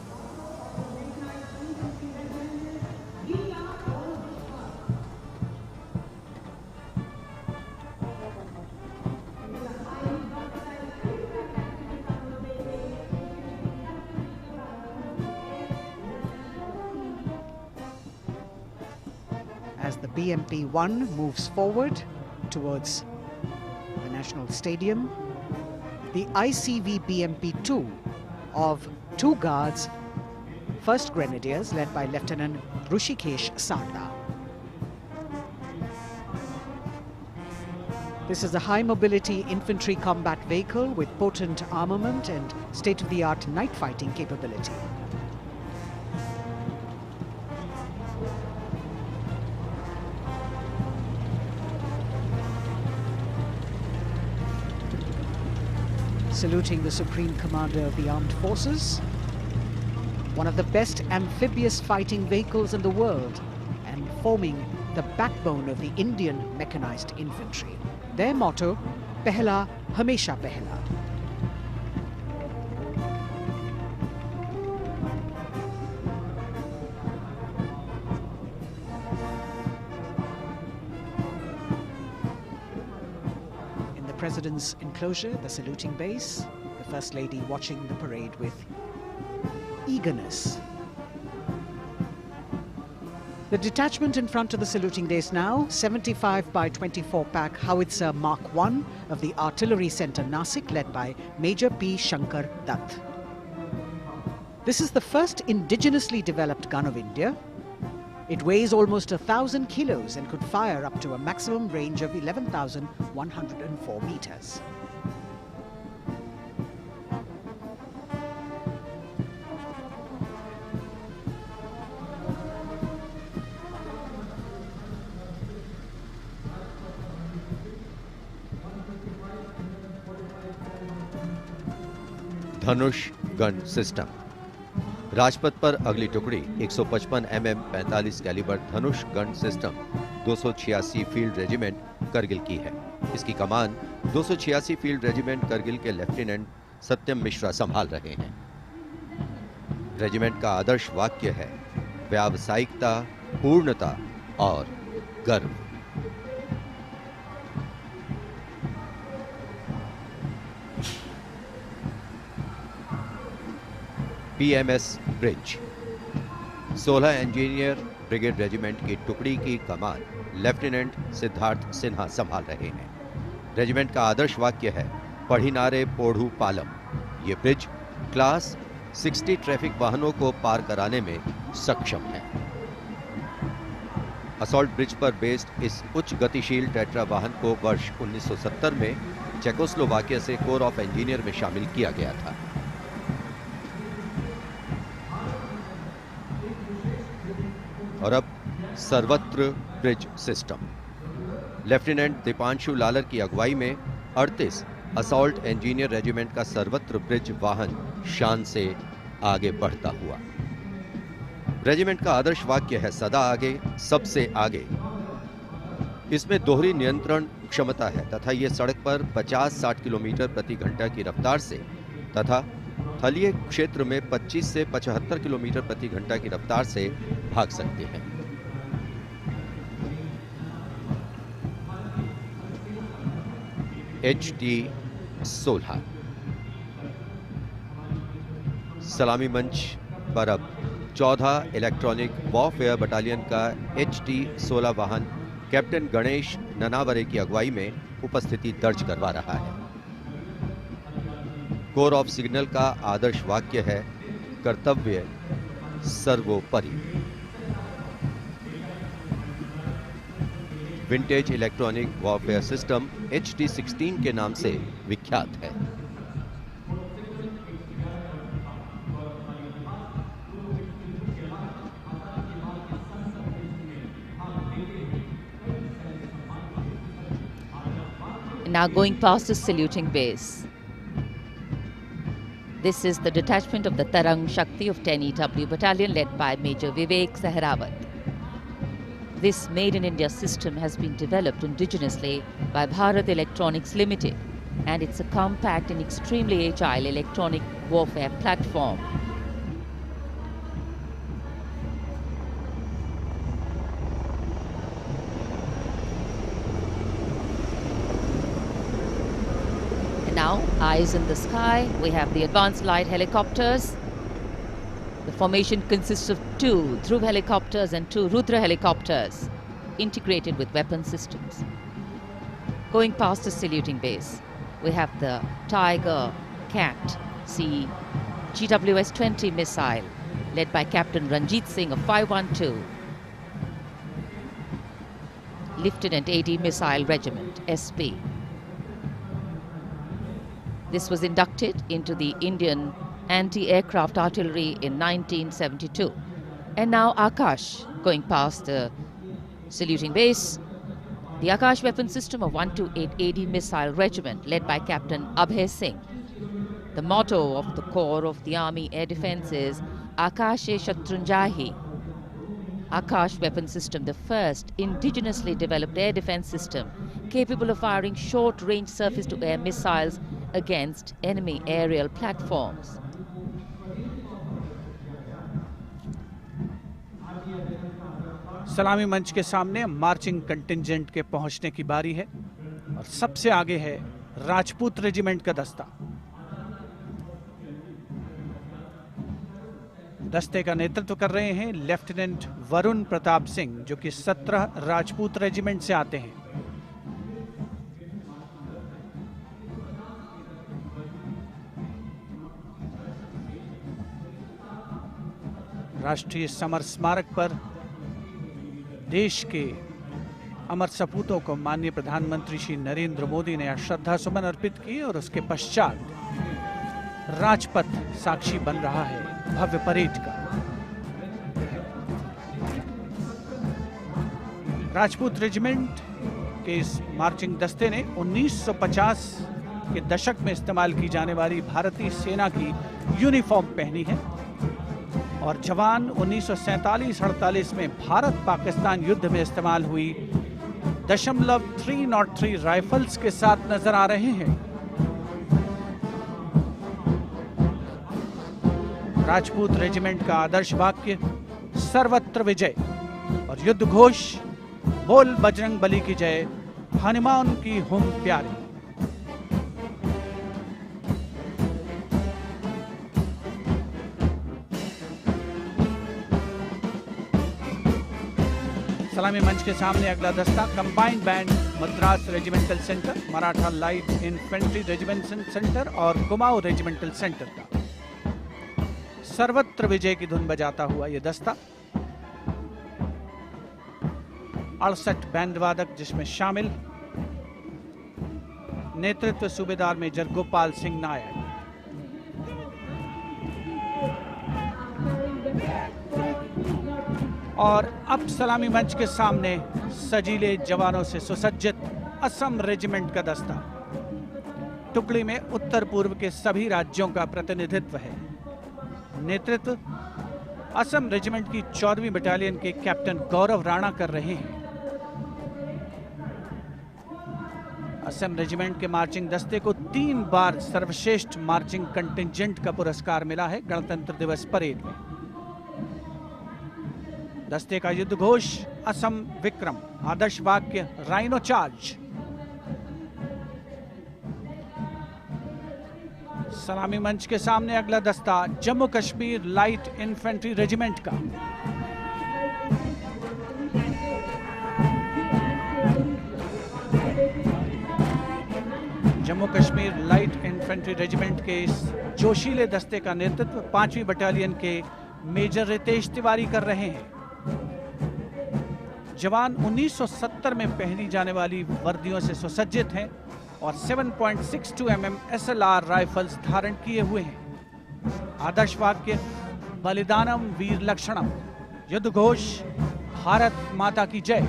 As the BMP-1 moves forward towards the National Stadium, the ICV BMP-2 of 2 Guards, 1st Grenadiers led by Lieutenant Rushikesh Sarda. This is a high-mobility infantry combat vehicle with potent armament and state-of-the-art night fighting capability. Saluting the Supreme Commander of the Armed Forces, one of the best amphibious fighting vehicles in the world and forming the backbone of the Indian mechanized infantry. Their motto, Pehla Hamesha Pehla. President's enclosure, the saluting base, the First Lady watching the parade with eagerness. The detachment in front of the saluting base now, 75 by 24 pack howitzer Mark I of the Artillery Centre Nasik, led by Major P. Shankar Dutt. This is the first indigenously developed gun of India. It weighs almost 1,000 kilos and could fire up to a maximum range of 11,104 meters. Dhanush gun system. Rajpath पर अगली टुकड़ी 155 mm 45 calibre Dhanush gun system 286 field regiment Kargil की है। इसकी कमान 286 field regiment Kargil के lieutenant सत्यम मिश्रा संभाल रहे हैं। रेजिमेंट का आदर्श वाक्य है व्यावसायिकता, पूर्णता और गर्व। PMS bridge 16 engineer brigade regiment की टुकड़ी की कमान लेफ्टिनेंट सिद्धार्थ सिन्हा संभाल रहे हैं। रेजिमेंट का आदर्श वाक्य है पढ़िनारे पोढ़ू पालम। ये ब्रिज क्लास 60 ट्रैफिक वाहनों को पार कराने में सक्षम है। असॉल्ट ब्रिज पर बेस्ड इस उच्च गतिशील टेट्रा वाहन को वर्ष 1970 में चेकोस्लोवाकिया से कोर ऑफ इंजीनियर में शामिल किया गया था। और अब सर्वत्र bridge system. Lieutenant Deepanshu Lalor की अगुवाई में 38 असॉल्ट इंजीनियर रेजिमेंट का सर्वत्र ब्रिज वाहन शान से आगे बढ़ता हुआ। रेजिमेंट का आदर्श वाक्य है सदा आगे, सबसे आगे। इसमें दोहरी नियंत्रण क्षमता है तथा ये सड़क पर 50-60 किलोमीटर प्रति घंटा की रफ्तार से तथा थलीय क्षेत्र में 25 से 75 किलोमीटर प्रति घंटा की रफ्तार से भाग सकते हैं। HT-16 सलामी मंच पर अब 14 इलेक्ट्रॉनिक वॉरफेयर बटालियन का HT-16 वाहन कैप्टन गणेश ननावरे की अगुवाई में उपस्थिति दर्ज करवा रहा है। कोर ऑफ सिग्नल का आदर्श वाक्य है कर्तव्य सर्वोपरि। Vintage electronic warfare system HT-16 के नाम से विख्यात है। Now going past the saluting base. This is the detachment of the Tarang Shakti of 10 EW Battalion led by Major Vivek Sehrawat. This Made in India system has been developed indigenously by Bharat Electronics Limited, and it's a compact and extremely agile electronic warfare platform. And now, eyes in the sky, we have the advanced light helicopters. The formation consists of 2 Dhruv helicopters and 2 Rudra helicopters, integrated with weapon systems. Going past the saluting base, we have the Tiger Cat C GWS-20 missile, led by Captain Ranjit Singh of 512, Lieutenant AD Missile Regiment, SP. This was inducted into the Indian anti-aircraft artillery in 1972. And now Akash, going past the saluting base. The Akash weapon system of 128 AD Missile Regiment, led by Captain Abhay Singh. The motto of the Corps of the Army Air Defence is Akashe Shatrunjahi. Akash weapon system, the first indigenously developed air defence system capable of firing short-range surface-to-air missiles against enemy aerial platforms. सलामी मंच के सामने marching contingent के पहुंचने की बारी है और सबसे आगे है राजपूत रेजिमेंट का दस्ता। दस्ते का नेतृत्व कर रहे हैं लेफ्टिनेंट वरुण प्रताप सिंह, जो कि 17 राजपूत रेजिमेंट से आते हैं। राष्ट्रीय समर स्मारक पर देश के अमर सपूतों को माननीय प्रधानमंत्री श्री नरेंद्र मोदी ने श्रद्धा सुमन अर्पित किए और उसके पश्चात राजपथ साक्षी बन रहा है भव्य परेड का। राजपूत रेजिमेंट के इस मार्चिंग दस्ते ने 1950 के दशक में इस्तेमाल की जाने वाली भारतीय सेना की यूनिफॉर्म पहनी है और जवान 1947-48 में भारत पाकिस्तान युद्ध में इस्तेमाल हुई .303 राइफल्स के साथ नजर आ रहे हैं। राजपूत रेजिमेंट का आदर्श वाक्य सर्वत्र विजय और युद्ध घोष बोल बजरंग बली की जय, हनुमान की हुम प्यारी। सलामी मंच के सामने अगला दस्ता combined band Madras regimental centre, Maratha light infantry regimental centre और कुमाऊं रेजिमेंटल सेंटर का सर्वत्र विजय की धुन बजाता हुआ यह दस्ता 68 बैंड वादक जिसमें शामिल नेतृत्व सूबेदार मेजर गोपाल सिंह नायक। और अब सलामी मंच के सामने सजीले जवानों से सुसज्जित असम रेजिमेंट का दस्ता। टुकड़ी में उत्तर पूर्व के सभी राज्यों का प्रतिनिधित्व है। नेतृत्व असम रेजिमेंट की 14वीं बटालियन के कैप्टन गौरव राणा कर रहे हैं। असम रेजिमेंट के मार्चिंग दस्ते को 3 बार सर्वश्रेष्ठ मार्चिंग कंटिंजेंट का पुरस्कार मिला है गणतंत्र दिवस परेड में। दस्ते का युद्ध घोष असम विक्रम, आदर्श वाक्य राइनो चार्ज। सलामी मंच के सामने अगला दस्ता Jammu Kashmir light infantry regiment का। Jammu Kashmir light infantry regiment के इस जोशीले दस्ते का नेतृत्व 5वीं बटालियन के मेजर रितेश तिवारी कर रहे हैं। जवान 1970 में पहनी जाने वाली वर्दियों से सुसज्जित हैं और 7.62 mm SLR राइफल्स धारण किए हुए हैं। आदर्श वाक्य बलिदानम वीर लक्षणम, युद्ध घोष भारत माता की जय।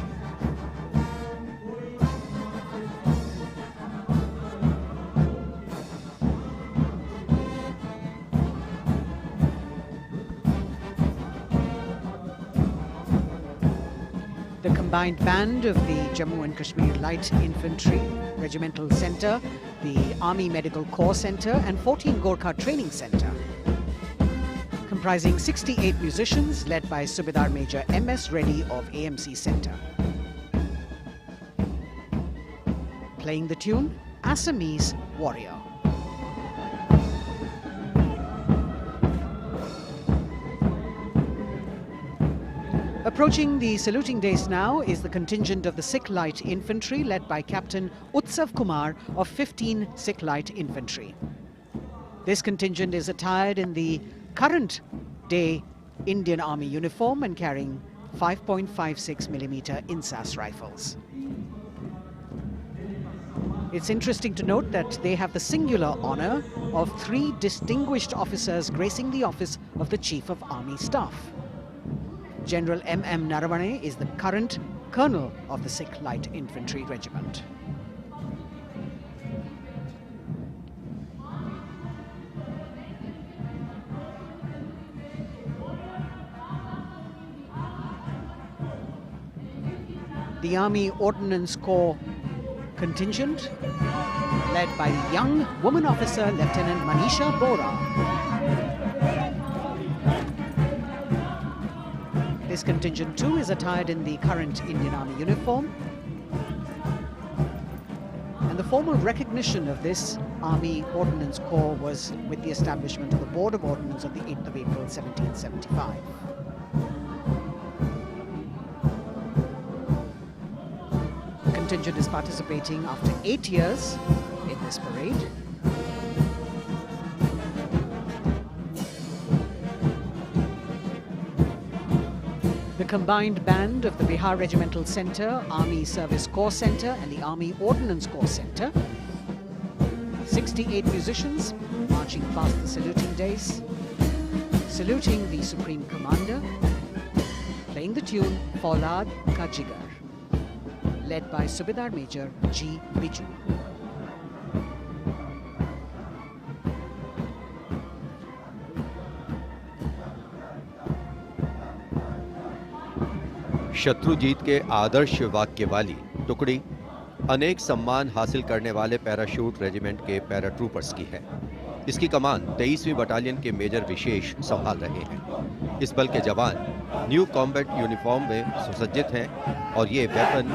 combined band of the Jammu and Kashmir Light Infantry Regimental Centre, the Army Medical Corps Centre and 14 Gorkha Training Centre, comprising 68 musicians led by Subedar Major M.S. Reddy of AMC Centre. Playing the tune, Assamese Warrior. Approaching the saluting days now is the contingent of the Sikh Light Infantry led by Captain Utsav Kumar of 15 Sikh Light Infantry. This contingent is attired in the current day Indian Army uniform and carrying 5.56mm INSAS rifles. It's interesting to note that they have the singular honor of 3 distinguished officers gracing the office of the Chief of Army Staff. General M.M. Naravane is the current colonel of the Sikh Light Infantry Regiment. The Army Ordnance Corps contingent, led by the young woman officer Lieutenant Manisha Bora. This contingent too is attired in the current Indian Army uniform. And the formal recognition of this Army Ordnance Corps was with the establishment of the Board of Ordnance on the 8th of April 1775. The contingent is participating after 8 years in this parade. The combined band of the Bihar Regimental Centre, Army Service Corps Centre and the Army Ordnance Corps Centre. 68 musicians marching past the saluting days, saluting the Supreme Commander, playing the tune Faulad Ka Jigar, led by Subedar Major G. Biju. Shatrujeet के आदर्श वाक्य वाली टुकड़ी अनेक सम्मान हासिल करने वाले parachute regiment के पैराट्रूपर्स की है। इसकी कमान 23वीं बटालियन के मेजर विशेष संभाल रहे हैं। इस बल के जवान न्यू कॉम्बैट यूनिफॉर्म में सुसज्जित हैं और ये वेपन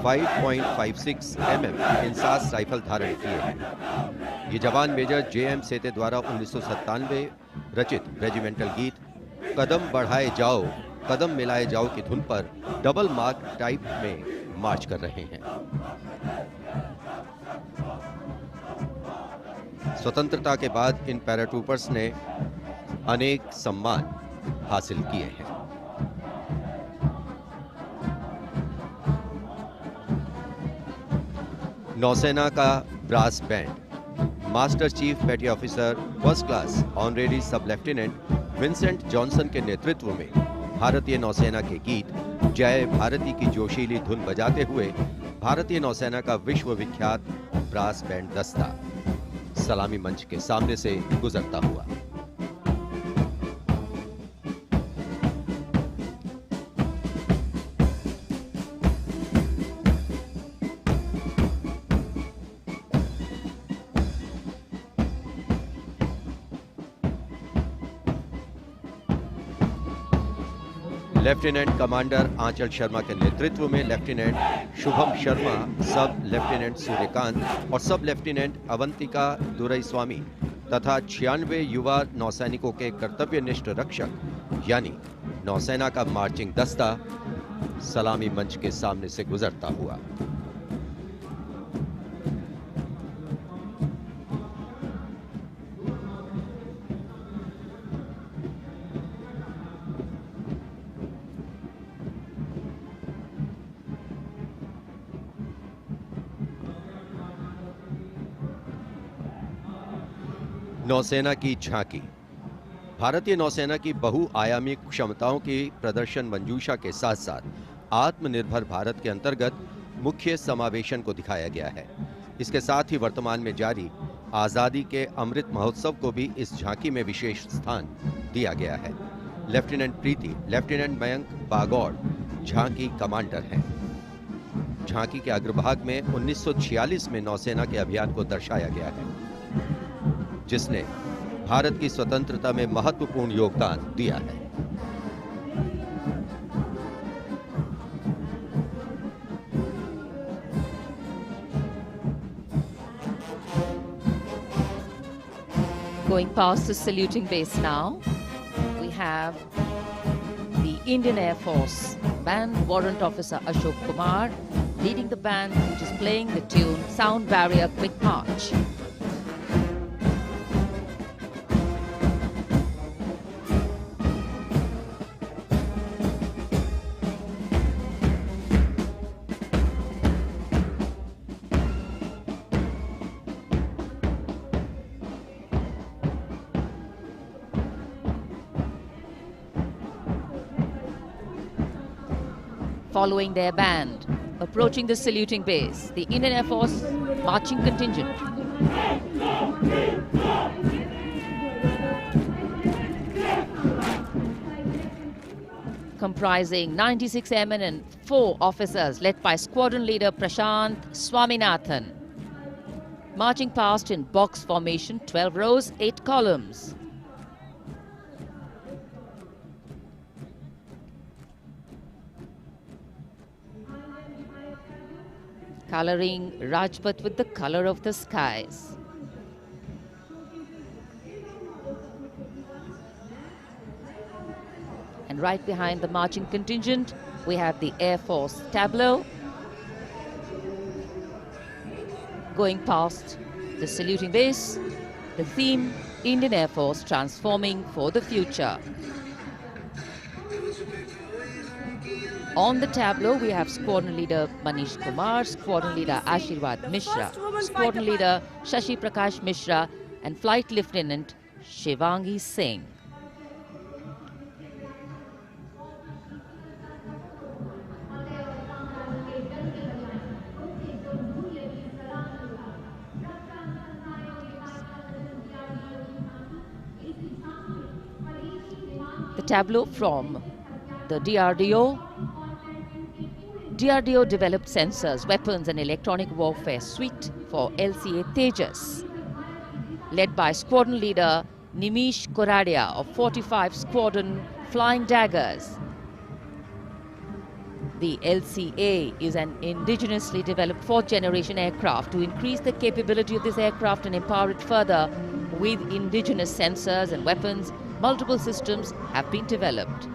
5.56 mm इंसास राइफल धारण किए हैं। ये जवान मेजर J.M. सेते द्वारा 1997 रचित रेजिमेंटल गीत कदम बढ़ाए जाओ कदम मिलाए जाओ की धुन पर डबल मार्क टाइप में मार्च कर रहे हैं। स्वतंत्रता के बाद इन पैराट्रूपर्स ने अनेक सम्मान हासिल किए हैं। नौसेना का ब्रास बैंड मास्टर चीफ पेटी ऑफिसर फर्स्ट क्लास ऑनरेरी सब लेफ्टिनेंट विंसेंट जॉनसन के नेतृत्व में भारतीय नौसेना के गीत जय भारती की जोशीली धुन बजाते हुए भारतीय नौसेना का विश्व विख्यात ब्रास बैंड दस्ता सलामी मंच के सामने से गुजरता हुआ। लेफ्टिनेंट कमांडर आंचल शर्मा के नेतृत्व में लेफ्टिनेंट शुभम शर्मा, सब लेफ्टिनेंट सूर्यकांत और सब लेफ्टिनेंट अवंतिका दुरईस्वामी तथा 96 युवा नौसैनिकों के कर्तव्यनिष्ठ रक्षक यानी नौसेना का मार्चिंग दस्ता सलामी मंच के सामने से गुजरता हुआ। नौसेना की झांकी भारतीय नौसेना की बहुआयामी क्षमताओं की प्रदर्शन मंजूषा के साथ साथ आत्मनिर्भर भारत के अंतर्गत मुख्य समावेशन को दिखाया गया है। इसके साथ ही वर्तमान में जारी आज़ादी के अमृत महोत्सव को भी इस झांकी में विशेष स्थान दिया गया है। लेफ्टिनेंट प्रीति, लेफ्टिनेंट मयंक बागौड़, झांकी कमांडर हैं। झांकी के अग्रभाग में 1946 में नौसेना के अभियान को दर्शाया गया है, जिसने भारत की स्वतंत्रता में महत्वपूर्ण योगदान दिया है। Going past the saluting base now, we have the Indian Air Force Band Warrant Officer Ashok Kumar leading the band, which is playing the tune Sound Barrier Quick March. Following their band, approaching the saluting base, the Indian Air Force marching contingent. Comprising 96 airmen and 4 officers, led by squadron leader Prashant Swaminathan. Marching past in box formation, 12 rows, 8 columns. Coloring Rajpath with the color of the skies. And right behind the marching contingent, we have the Air Force tableau. Going past the saluting base, the theme, Indian Air Force transforming for the future. On the tableau, we have Squadron Leader Manish Kumar, Squadron Leader Ashirwad Mishra, Squadron Leader Shashi Prakash Mishra, and Flight Lieutenant Shivangi Singh. The tableau from the DRDO. DRDO developed sensors, weapons and electronic warfare suite for LCA Tejas. Led by Squadron Leader Nimish Koradia of 45 Squadron Flying Daggers. The LCA is an indigenously developed 4th generation aircraft. To increase the capability of this aircraft and empower it further with indigenous sensors and weapons, multiple systems have been developed.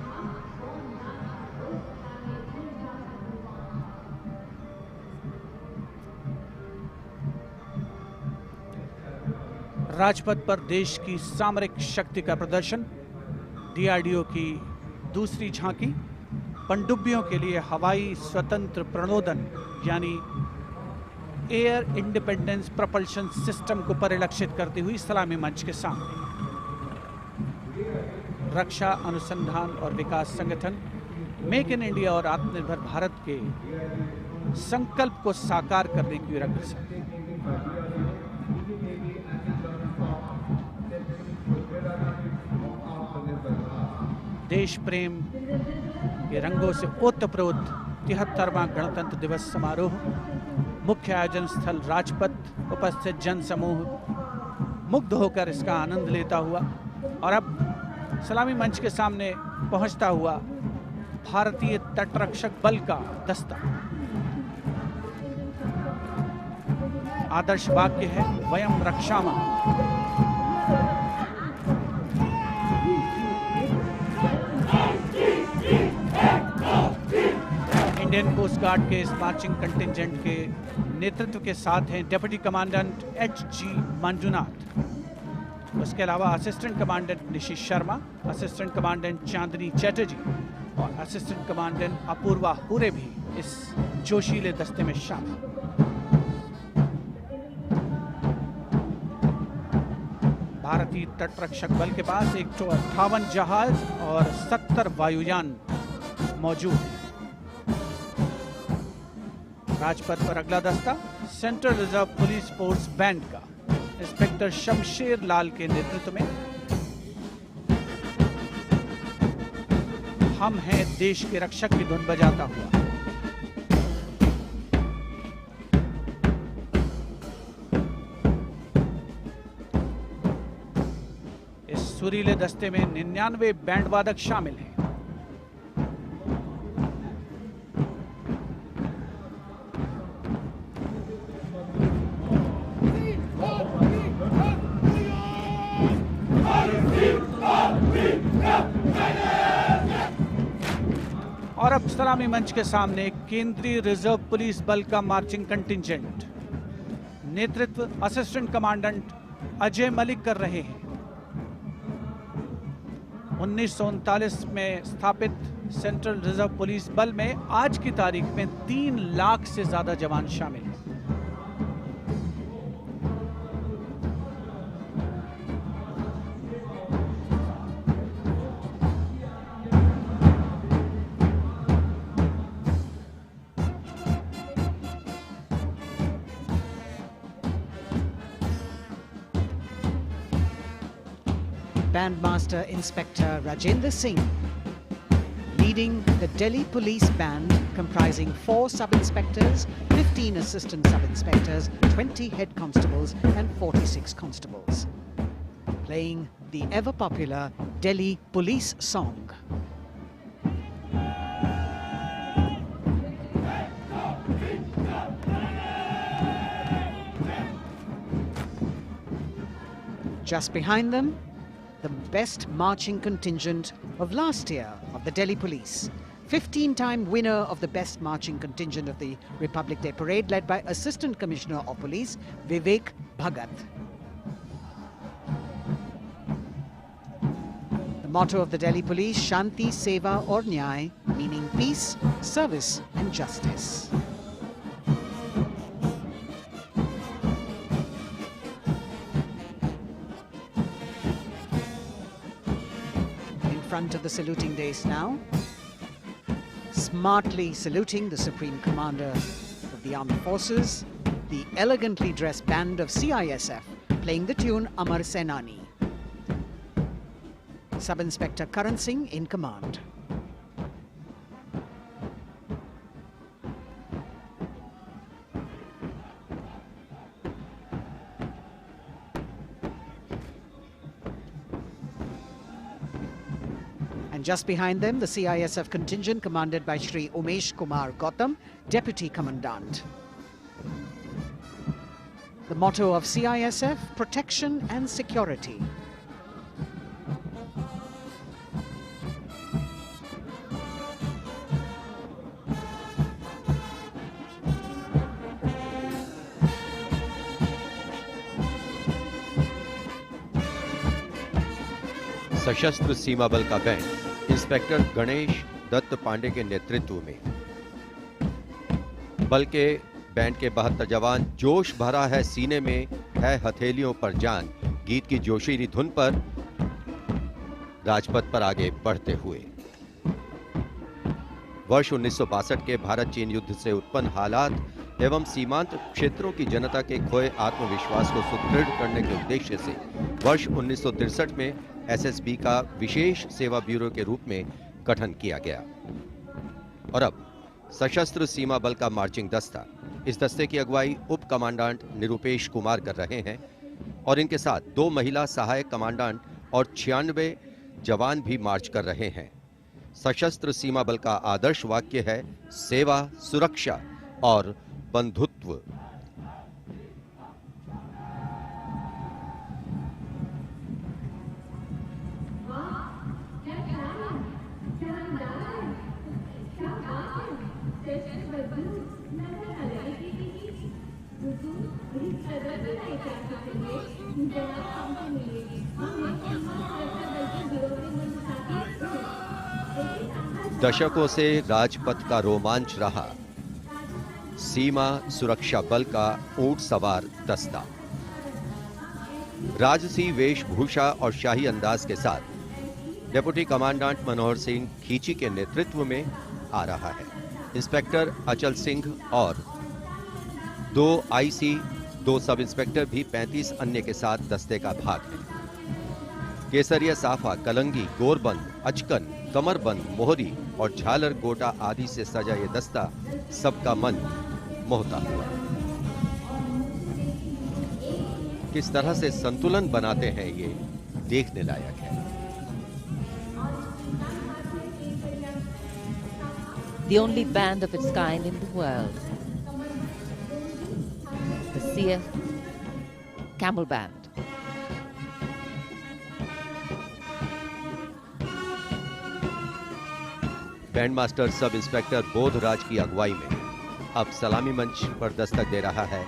Rajpath पर देश की सामरिक शक्ति का प्रदर्शन, DRDO की दूसरी झांकी, पनडुब्बियों के लिए हवाई स्वतंत्र प्रणोदन यानी एयर इंडिपेंडेंस प्रोपल्शन सिस्टम को परिलक्षित करती हुई सलामी मंच के सामने। रक्षा अनुसंधान और विकास संगठन मेक इन इंडिया और आत्मनिर्भर भारत के संकल्प को साकार करने की रक्षा। देश प्रेम के रंगों से ओतप्रोत 73वां गणतंत्र दिवस समारोह, मुख्य आयोजन स्थल राजपथ, उपस्थित जन समूह मुग्ध होकर इसका आनंद लेता हुआ और अब सलामी मंच के सामने पहुंचता हुआ भारतीय तटरक्षक बल का दस्ता। आदर्श वाक्य है वयम रक्षामः। इंडियन कोस्ट गार्ड के इस मार्चिंग कंटिंजेंट के नेतृत्व के साथ हैं डिप्टी कमांडेंट H.G. मंजुनाथ। उसके अलावा assistant commandant Nishi Sharma, assistant commandant Chandni Chatterjee और असिस्टेंट कमांडेंट अपूर्वा हुरे भी इस जोशीले दस्ते में शामिल। भारतीय तटरक्षक बल के पास 158 जहाज और 70 वायुयान मौजूद हैं। राजपथ पर अगला दस्ता central reserve police force band का इंस्पेक्टर शमशेर लाल के नेतृत्व में। हम हैं देश के रक्षक की धुन बजाता हुआ। इस सुरीले दस्ते में 99 बैंड वादक शामिल हैं। और अब सलामी मंच के सामने केंद्रीय रिजर्व पुलिस बल का मार्चिंग कंटिंजेंट, नेतृत्व असिस्टेंट कमांडेंट अजय मलिक कर रहे हैं। 1939 में स्थापित सेंट्रल रिजर्व पुलिस बल में आज की तारीख में 3 लाख से ज्यादा जवान शामिल हैं। Bandmaster Inspector Rajendra Singh, leading the Delhi Police Band comprising 4 sub-inspectors, 15 assistant sub-inspectors, 20 head constables and 46 constables, playing the ever-popular Delhi Police song. Just behind them, the best marching contingent of last year of the Delhi Police. 15-time winner of the best marching contingent of the Republic Day Parade, led by Assistant Commissioner of Police Vivek Bhagat. The motto of the Delhi Police, Shanti, Seva aur Nyay, meaning peace, service and justice. Front of the saluting dais now, smartly saluting the Supreme Commander of the Armed Forces, the elegantly dressed band of CISF playing the tune Amar Senani. Sub-Inspector Karan Singh in command. Just behind them, the CISF contingent commanded by Shri Umesh Kumar Gautam, Deputy Commandant. The motto of CISF, protection and security. सशस्त्र सीमा बल का band inspector Ganesh Dutt Pandey के नेतृत्व में, बल के band के 72 जवान जोश भरा है सीने में है हथेलियों पर जान गीत की जोशीली धुन पर राजपथ पर आगे बढ़ते हुए। वर्ष 1962 के भारत चीन युद्ध से उत्पन्न हालात एवं सीमांत क्षेत्रों की जनता के खोए आत्मविश्वास को सुदृढ़ करने के उद्देश्य से वर्ष 1963 में एसएसबी का विशेष सेवा ब्यूरो के रूप में गठन किया गया। और अब सशस्त्र सीमा बल का मार्चिंग दस्ता, इस दस्ते की अगुवाई उप कमांडेंट निरुपेश कुमार कर रहे हैं और इनके साथ 2 महिला सहायक कमांडेंट और 96 जवान भी मार्च कर रहे हैं। सशस्त्र सीमा बल का आदर्श वाक्य है सेवा, सुरक्षा और बंधुत्व। दशकों से राजपथ का रोमांच रहा सीमा सुरक्षा बल का ऊंट सवार दस्ता राजसी वेशभूषा और शाही अंदाज के साथ डिप्टी कमांडेंट मनोहर सिंह खींची के नेतृत्व में आ रहा है। इंस्पेक्टर अचल सिंह और 2 आईसी, 2 सब इंस्पेक्टर भी 35 अन्य के साथ दस्ते का भाग है। केसरिया साफा, कलंगी, गोरबंद, अचकन, कमरबंद, मोहरी और झालर गोटा आदि से सजा ये दस्ता सबका मन मोहता हुआ। किस तरह से संतुलन बनाते हैं ये देखने लायक है। The only band of its kind in the world. The CF Camel Band. Band master sub inspector Bodhraj की अगुवाई में अब सलामी मंच पर दस्तक दे रहा है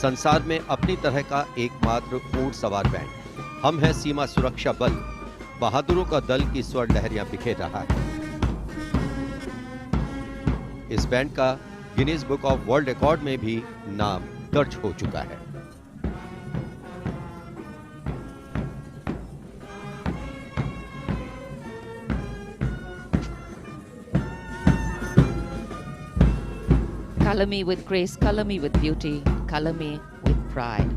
संसार में अपनी तरह का एकमात्र ऊंट सवार बैंड। हम हैं सीमा सुरक्षा बल, बहादुरों का दल की स्वर लहरियां बिखेर रहा है। इस बैंड का Guinness book of world record में भी नाम दर्ज हो चुका है। Color me with grace, color me with beauty, color me with pride.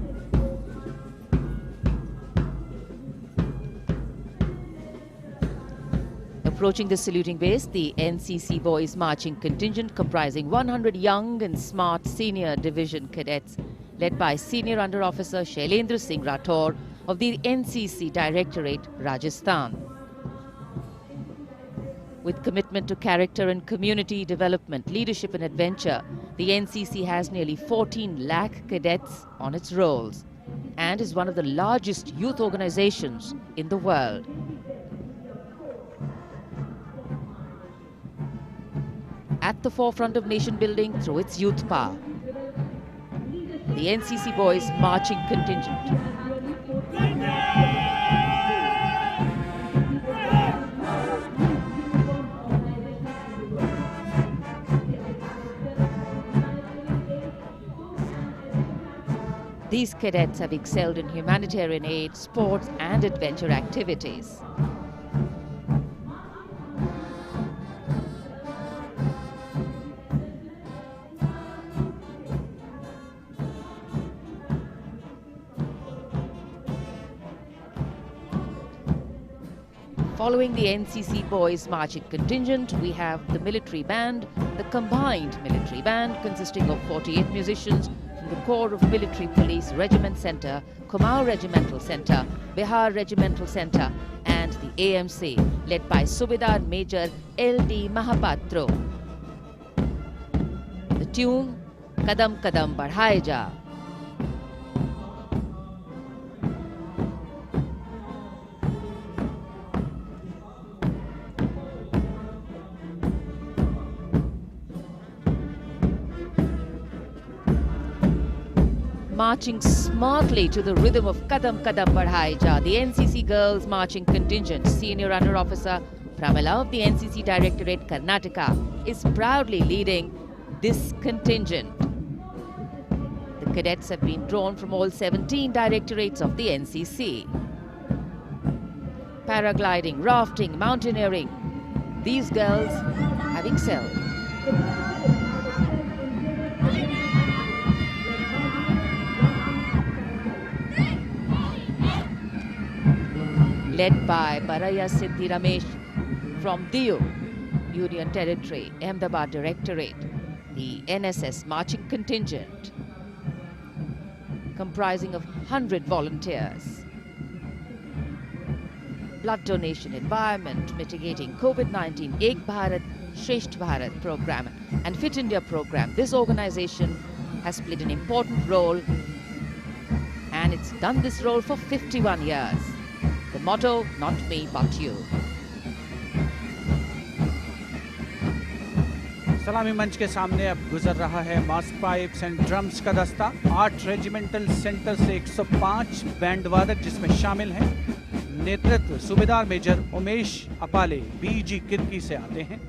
Approaching the saluting base, the NCC Boys Marching Contingent comprising 100 young and smart senior division cadets led by Senior Under Officer Shailendra Singh Rathore of the NCC Directorate, Rajasthan. With commitment to character and community development, leadership and adventure, the NCC has nearly 14 lakh cadets on its rolls and is one of the largest youth organizations in the world. At the forefront of nation building through its youth power, the NCC Boys Marching Contingent. These cadets have excelled in humanitarian aid, sports and adventure activities. Following the NCC Boys Marching Contingent, we have the military band, the combined military band consisting of 48 musicians from the Corps of Military Police Regiment Centre, Kumaon Regimental Centre, Bihar Regimental Centre and the AMC led by Subedar Major L.D. Mahapatro. The tune, Kadam Kadam Badhaye Ja. Marching smartly to the rhythm of Kadam Kadam Badhaye Ja, the NCC Girls Marching Contingent, Senior Under Officer Pramila of the NCC Directorate, Karnataka, is proudly leading this contingent. The cadets have been drawn from all 17 directorates of the NCC. Paragliding, rafting, mountaineering, these girls have excelled. Led by Baraya Siddhi Ramesh from Diu, Union Territory, Ahmedabad Directorate, the NSS Marching Contingent, comprising of 100 volunteers. Blood donation, environment, mitigating COVID-19, Ek Bharat, Shresht Bharat program and Fit India program. This organization has played an important role and it's done this role for 51 years. The motto, not me, but you. सलामी मंच के सामने अब गुजर रहा है मास pipes and drums का दस्ता। 8 रेजिमेंटल सेंटर से 105 बैंड वादक जिसमें शामिल हैं। नेतृत्व सूबेदार मेजर उमेश अपाले बीजी किर्की से आते हैं।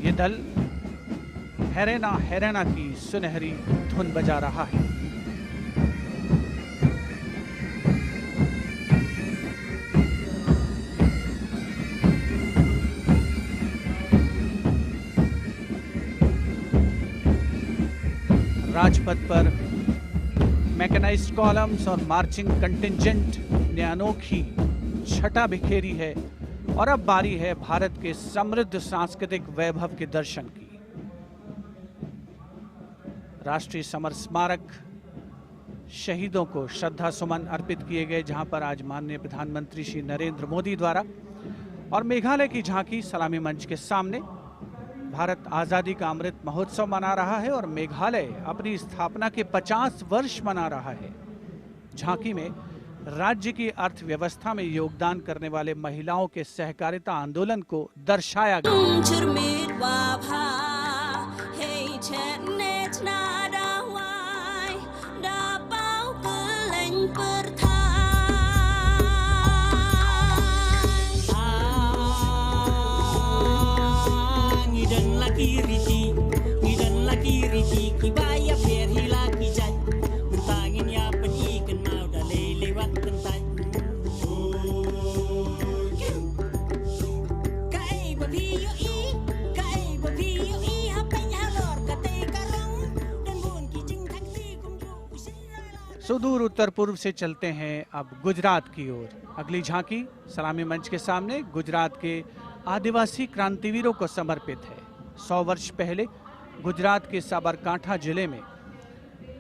ये दल हैरेना हैरेना की सुनहरी धुन बजा रहा है। राजपथ पर मैकेनाइज्ड कॉलम्स और मार्चिंग कंटिंजेंट ने अनोखी छटा बिखेरी है और अब बारी है भारत के समृद्ध सांस्कृतिक वैभव के दर्शन की। राष्ट्रीय समर स्मारक शहीदों को श्रद्धा सुमन अर्पित किए गए, जहां पर आज माननीय प्रधानमंत्री श्री नरेंद्र मोदी द्वारा और मेघालय की झांकी सलामी मंच के सामने भारत आज़ादी का अमृत महोत्सव मना रहा है और मेघालय अपनी स्थापना के 50 वर्ष मना रहा है। झांकी में राज्य की अर्थव्यवस्था में योगदान करने वाले महिलाओं के सहकारिता आंदोलन को दर्शाया गया। सुदूर उत्तर पूर्व से चलते हैं अब गुजरात की ओर। अगली झांकी सलामी मंच के सामने गुजरात के आदिवासी क्रांतिवीरों को समर्पित है। 100 वर्ष पहले गुजरात के साबरकांठा जिले में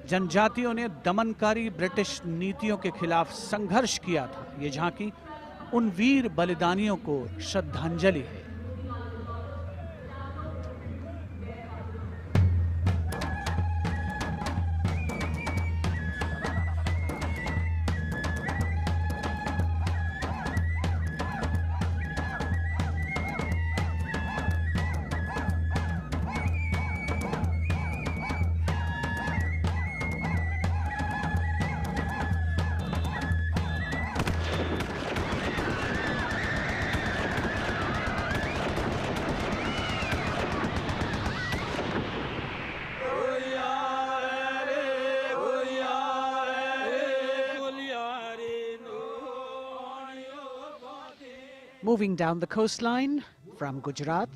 जनजातियों ने दमनकारी ब्रिटिश नीतियों के खिलाफ संघर्ष किया था। ये झांकी उन वीर बलिदानियों को श्रद्धांजलि है। Moving down the coastline from Gujarat,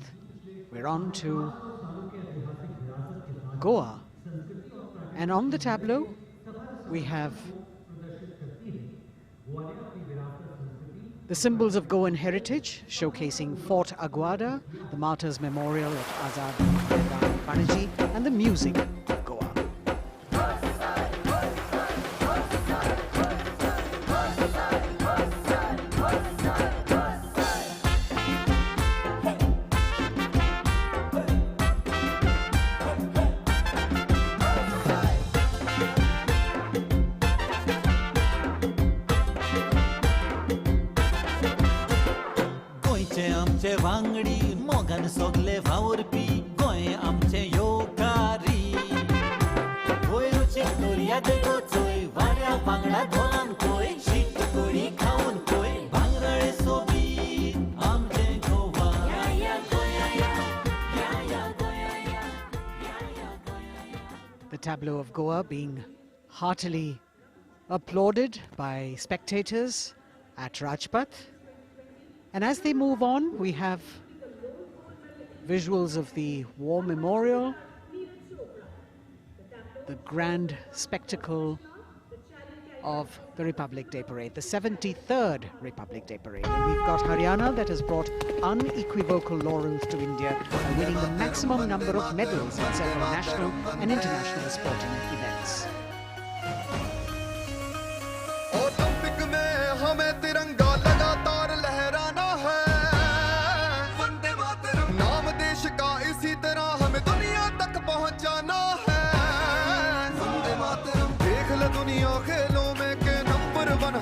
we're on to Goa. And on the tableau, we have the symbols of Goan heritage, showcasing Fort Aguada, the Martyrs Memorial at Azad Panaji, and the music of Goa. वांगडी मोगन सोगले वावरपी गोंय आमचे योकारी गोंय रुचीक दर्याद गोचोय वाऱ्या वांगडा धोलान कोय शीत कडी खावन कोय भांगरळे सोबीत आमचे गोवा या गोया The tableau of Goa being heartily applauded by spectators at Rajpath. And as they move on, we have visuals of the War Memorial, the grand spectacle of the Republic Day Parade, the 73rd Republic Day Parade. And we've got Haryana that has brought unequivocal laurels to India by winning the maximum number of medals in several national and international sporting events.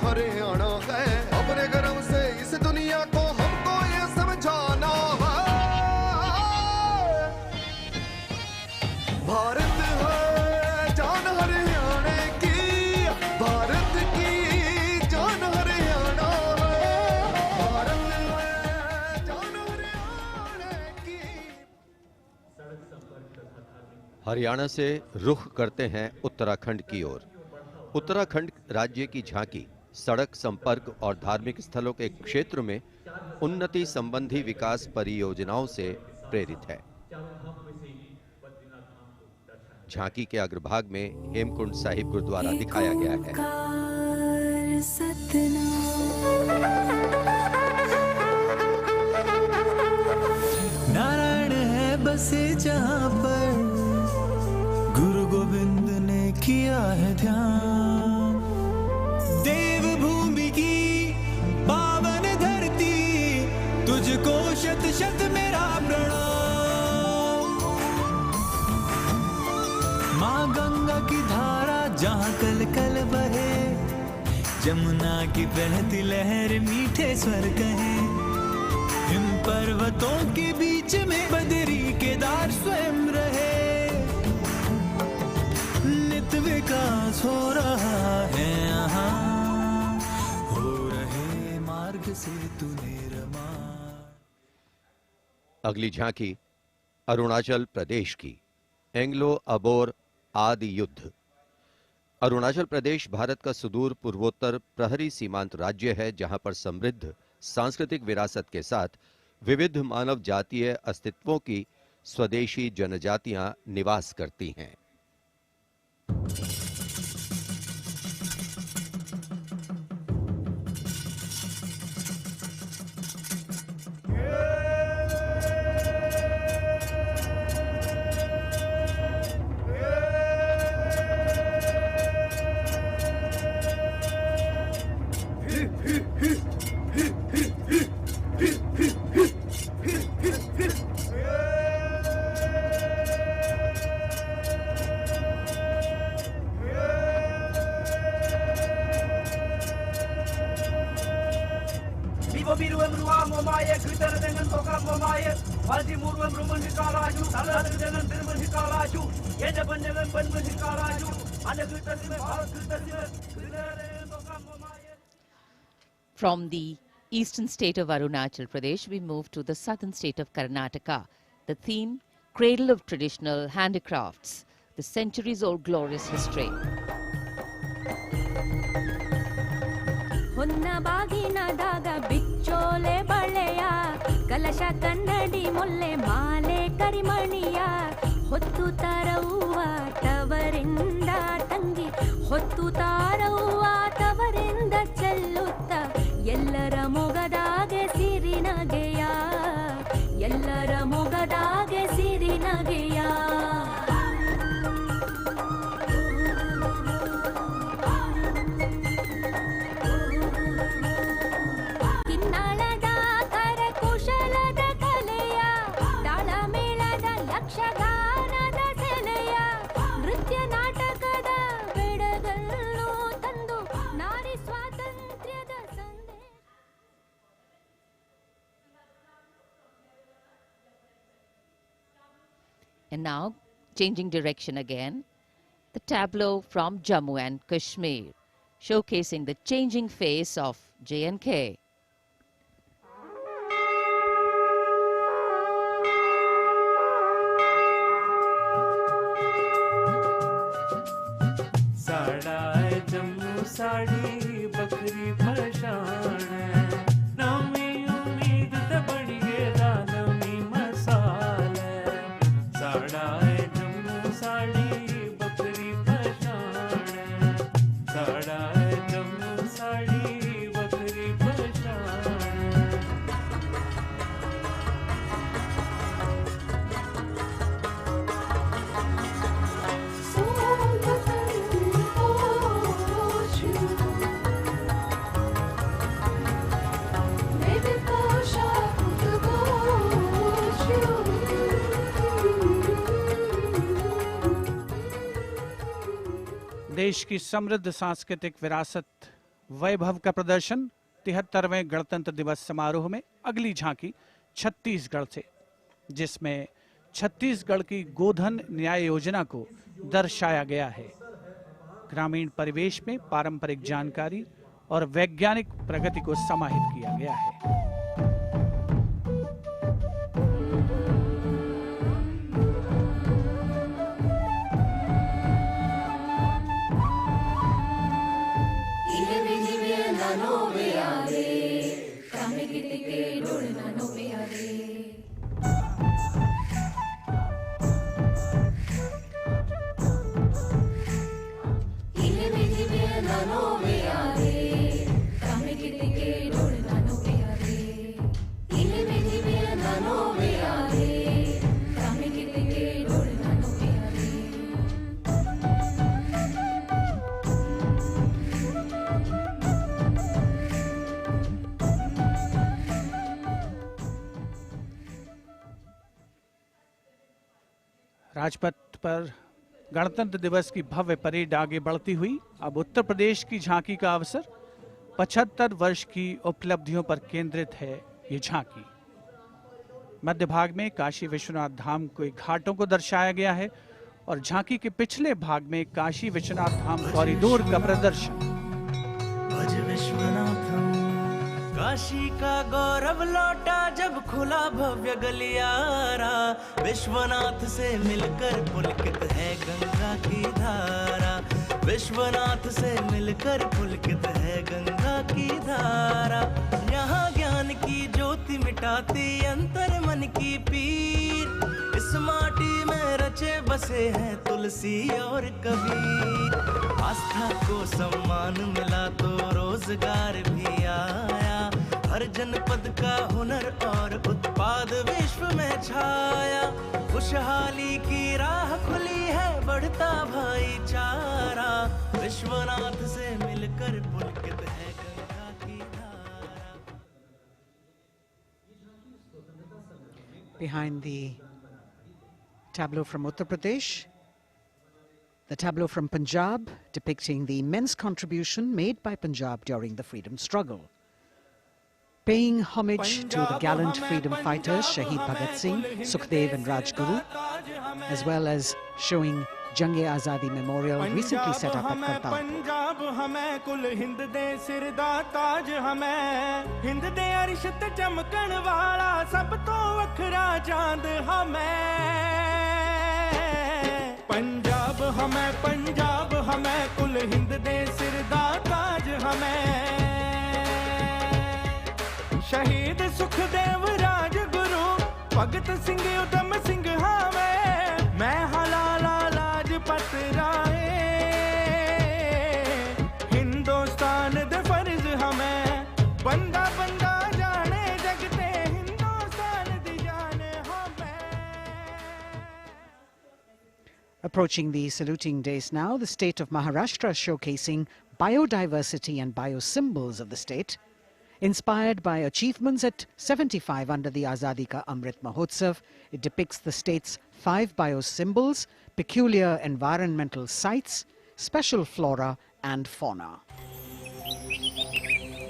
Haryana है अपने गर्व से इस दुनिया को हमको ये समझाना है भारत है जान हरियाणा की भारत की जान हरियाणा है भारत है जान हरियाणा की। हरियाणा से रुख करते हैं उत्तराखंड की ओर। उत्तराखंड राज्य की झांकी सड़क संपर्क और धार्मिक स्थलों के क्षेत्र में उन्नति संबंधी विकास परियोजनाओं से प्रेरित है। झांकी के अग्रभाग में हेमकुंड साहिब गुरुद्वारा दिखाया गया है। नारायण है बसे जहाँ पर गुरु गोविंद ने किया है ध्यान, देवभूमि की पावन धरती, तुझको शत शत मेरा प्रणाम। माँ गंगा की धारा जहाँ कल कल बहे, जमुना की बहती लहर मीठे स्वर कहे, हिम पर्वतों के बीच में बदरी केदार स्वयं रहे, नित विकास हो रहा है यहाँ, हो रहे मार्ग से तूने रमा। अगली झांकी अरुणाचल प्रदेश की, एंग्लो अबोर आदि युद्ध। अरुणाचल प्रदेश भारत का सुदूर पूर्वोत्तर प्रहरी सीमांत राज्य है, जहां पर समृद्ध सांस्कृतिक विरासत के साथ विविध मानव जातीय अस्तित्वों की स्वदेशी जनजातियां निवास करती हैं। From the eastern state of Arunachal Pradesh, we move to the southern state of Karnataka. The theme, Cradle of Traditional Handicrafts, the centuries-old glorious history. ಹೊನ್ನ ಬಾಗಿನದಾಗ ಬಿಚ್ಚೋಲೆ ಬಳೆಯ ಕಲಶ ಕನ್ನಡಿ ಮುಲ್ಲೆ ಮಾಲೆ ಕರಿಮಣಿಯ ಹೊತ್ತು ತಾರವ್ವ ತವರಿಂದ ತಂಗಿ ಹೊತ್ತು ತಾರವ್ವ ತವರಿಂದ ಚೆಲ್ಲುತ್ತ ಎಲ್ಲರ ಮೊಗದಾಗೆ ಸಿರಿನಗೆಯ ಎಲ್ಲರ ಮೊಗದಾಗೆ ಸಿರಿನಗೆಯ And now, changing direction again, the tableau from Jammu and Kashmir, showcasing the changing face of J&K. साड़ा जम्मू साड़ी बकरी पशान नवी उम्मीद ते बड़ी गेदा नवी मसाल साड़ा जम्मू साड़ी बकरी पशान साड़ा जम्मू साड़ी बकरी पशान देश की समृद्ध सांस्कृतिक विरासत वैभव का प्रदर्शन 73वें गणतंत्र दिवस समारोह में अगली झांकी छत्तीसगढ़ से, जिसमें छत्तीसगढ़ की गोधन न्याय योजना को दर्शाया गया है। ग्रामीण परिवेश में पारंपरिक जानकारी और वैज्ञानिक प्रगति को समाहित किया गया है। Kami राजपथ पर गणतंत्र दिवस की भव्य परेड आगे बढ़ती हुई अब उत्तर प्रदेश की झांकी का अवसर। 75 वर्ष की उपलब्धियों पर केंद्रित है ये झांकी। मध्य भाग में काशी विश्वनाथ धाम के घाटों को दर्शाया गया है और झांकी के पिछले भाग में काशी विश्वनाथ धाम कॉरिडोर का प्रदर्शन। भज विश्वनाथम, काशी का गौरव लौटा जब खुला भव्य गलियारा। विश्वनाथ से मिलकर पुलकित है गंगा की धारा। विश्वनाथ से मिलकर पुलकित है गंगा की धारा। यहाँ ज्ञान की ज्योति मिटाती अंतर मन की पीर। इस माटी में रचे बसे हैं तुलसी और कबीर। आस्था को सम्मान मिला तो रोजगार भी आया। हर जनपद का हुनर और उत्पाद विश्व में छाया। खुशहाली की राह खुली है बढ़ता भाईचारा। विश्वनाथ से मिलकर पुलकित है गंगा की धारा। Behind the tableau from Uttar Pradesh, the tableau from Punjab depicting the immense contribution made by Punjab during the freedom struggle. Paying homage to the gallant freedom fighters Shahid Bhagat Singh, Sukhdev and Rajguru, as well as showing Jang-e-Azadi Memorial recently set up at Kartarpur. Punjab हमें कुल हिंद दे सिर दा ताज हमें। हिंद दे अरश ते चमकण वाला सब तो वखरा चांद हमें। पंजाब हमें कुल हिंद दे सिर दा ताज हमें। शहीद सुखदेव राजगुरु भगत सिंह उधम सिंह हमें। मैं हलाला लाजपत राय हिंदुस्तान दे फर्ज हमें। बंदा बंदा जाने जगते हिंदुस्तान दी जान हमें। Approaching the saluting days now, the state of Maharashtra showcasing biodiversity and biosymbols of the state. Inspired by achievements at 75 under the Azadi Ka Amrit Mahotsav, it depicts the state's 5 biosymbols, peculiar environmental sites, special flora and fauna.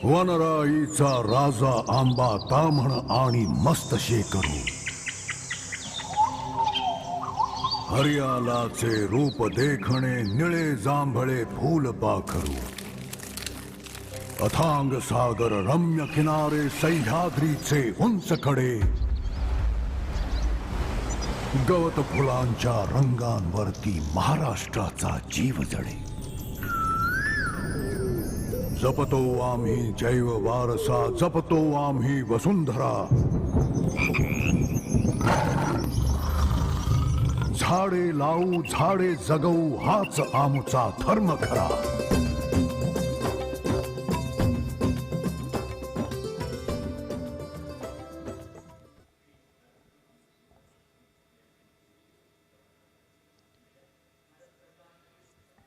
वनराईचा राजा आंबा तामण आणि मस्त शेकरू। हरियालाचे रूप देखणे निळे जांभळे फूल पाखरू। अथांग सागर रम्य किनारे सह्याद्रीचे उंच कडे। गवत फुलांच्या रंगांवरती महाराष्ट्राचा जीव जळे। जपतो आम्ही जैव वारसा, जपतो आम्ही वसुंधरा। झाडे लावू झाडे जगवू हाच आमचा धर्म खरा।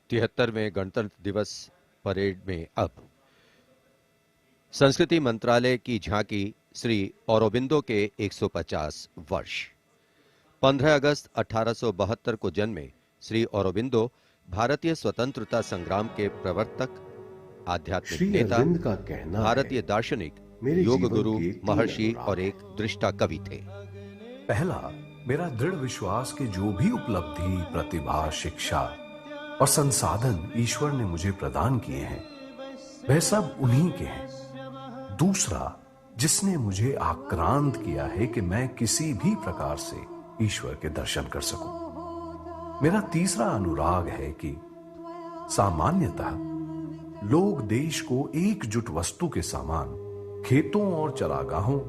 तिहत्तरवें गणतंत्र दिवस परेड में अब संस्कृति मंत्रालय की झांकी श्री औरोबिंदो के 150 वर्ष। 15 अगस्त 1872 को जन्मे श्री औरोबिंदो भारतीय स्वतंत्रता संग्राम के प्रवर्तक, आध्यात्मिक नेता, भारतीय दार्शनिक, योग गुरु, महर्षि और एक दृष्टा कवि थे। पहला, मेरा दृढ़ विश्वास कि जो भी उपलब्धि, प्रतिभा, शिक्षा और संसाधन ईश्वर ने मुझे प्रदान किए हैं वह सब उन्हीं के हैं। दूसरा, जिसने मुझे आक्रांत किया है कि मैं किसी भी प्रकार से ईश्वर के दर्शन कर सकूं। मेरा तीसरा अनुराग है कि सामान्यतः लोग देश को एकजुट वस्तु के समान खेतों और चरागाहों,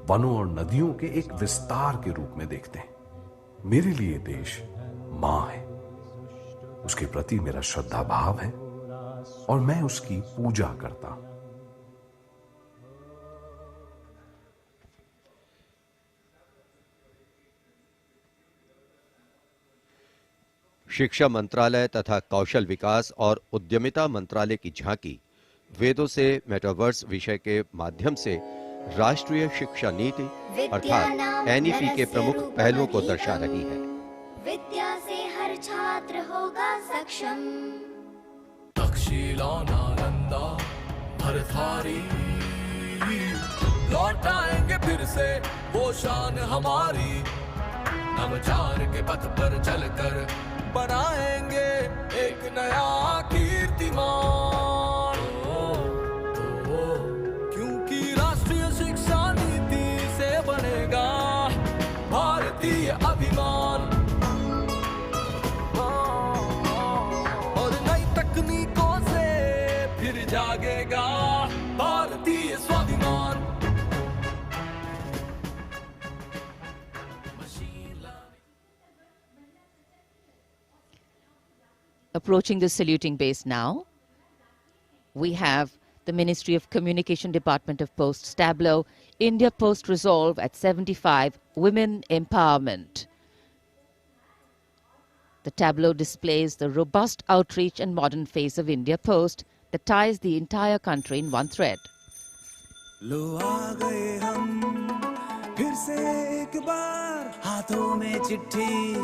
वनों और नदियों के एक विस्तार के रूप में देखते हैं। मेरे लिए देश मां है, उसके प्रति मेरा श्रद्धा भाव है और मैं उसकी पूजा करता हूं। शिक्षा मंत्रालय तथा कौशल विकास और उद्यमिता मंत्रालय की झांकी वेदों से मेटावर्स विषय के माध्यम से राष्ट्रीय शिक्षा नीति अर्थात एनईपी के प्रमुख पहलुओं को दर्शा रही है। विद्या से हर छात्र होगा सक्षम। तक्षशिला नालंदा भरथारी लौटाएंगे फिर से वो शान हमारी। नवचार के पथ पर चलकर बनाएंगे एक नया कीर्तिमान। क्योंकि राष्ट्रीय शिक्षा नीति से बनेगा भारतीय अभिमान। और नई तकनीकों से फिर जागेगा भारतीय स्वाभिमान। Approaching the saluting base now, we have the Ministry of Communication Department of Posts tableau, India Post Resolve at 75, Women Empowerment. The tableau displays the robust outreach and modern face of India Post that ties the entire country in one thread. लो आ गए हम फिर से एक बार, हाथों में चिट्ठी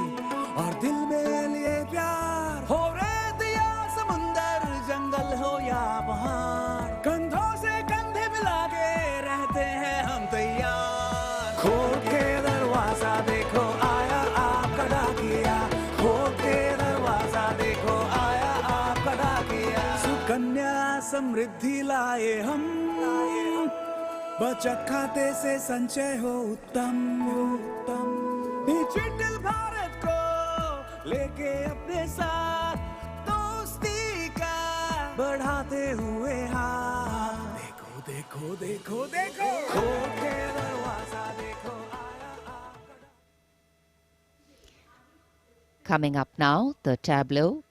और दिल में लिए प्यार। हो रेत या समुंदर, जंगल हो या पहाड़, कंधों से कंधे मिला के रहते हैं हम तैयार। खोल के दरवाजा देखो आया आपका डाकिया, खोल के दरवाजा देखो आया आपका डाकिया। सुकन्या समृद्धि लाए हम, बचत खाते से संचय हो उत्तम उत्तम। डिजिटल भारत को लेके अपने साथ दोस्ती का बढ़ाते हुए हाथ। देखो देखो देखो देखो, खोल के दरवाजा देखो आया आपका। Coming up now, the tableau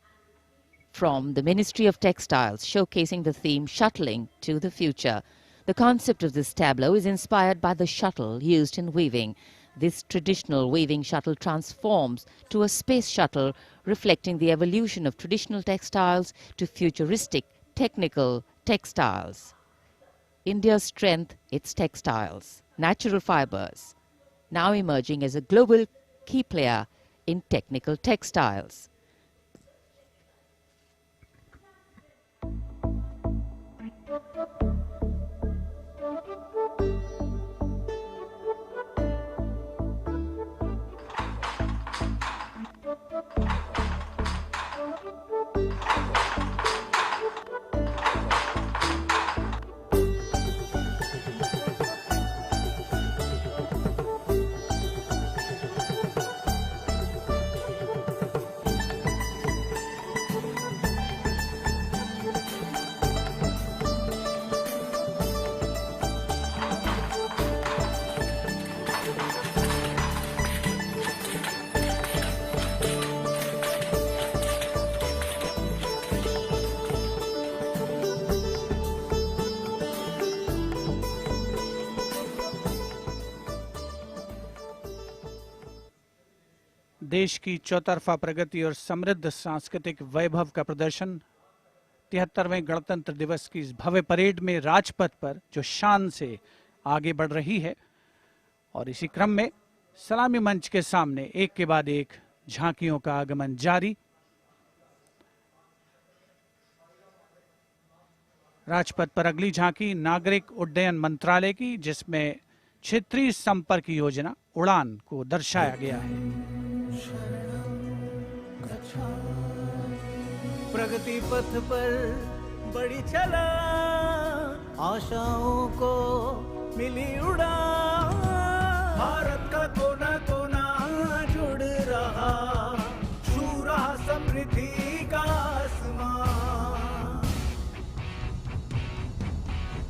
from the Ministry of Textiles showcasing the theme Shuttling to the Future. The concept of this tableau is inspired by the shuttle used in weaving. This traditional weaving shuttle transforms to a space shuttle, reflecting the evolution of traditional textiles to futuristic technical textiles. India's strength, its textiles, natural fibers, now emerging as a global key player in technical textiles. देश की चौतरफा प्रगति और समृद्ध सांस्कृतिक वैभव का प्रदर्शन 73वें गणतंत्र दिवस की इस भव्य परेड में राजपथ पर जो शान से आगे बढ़ रही है, और इसी क्रम में सलामी मंच के सामने एक के बाद एक झांकियों का आगमन जारी। राजपथ पर अगली झांकी नागरिक उड्डयन मंत्रालय की, जिसमें क्षेत्रीय संपर्क योजना उड़ान को दर्शाया गया है। प्रगति पथ पर बड़ी चला, आशाओं को मिली उड़ान। भारत का कोना कोना जुड़ रहा, छू रहा समृद्धि का आसमान।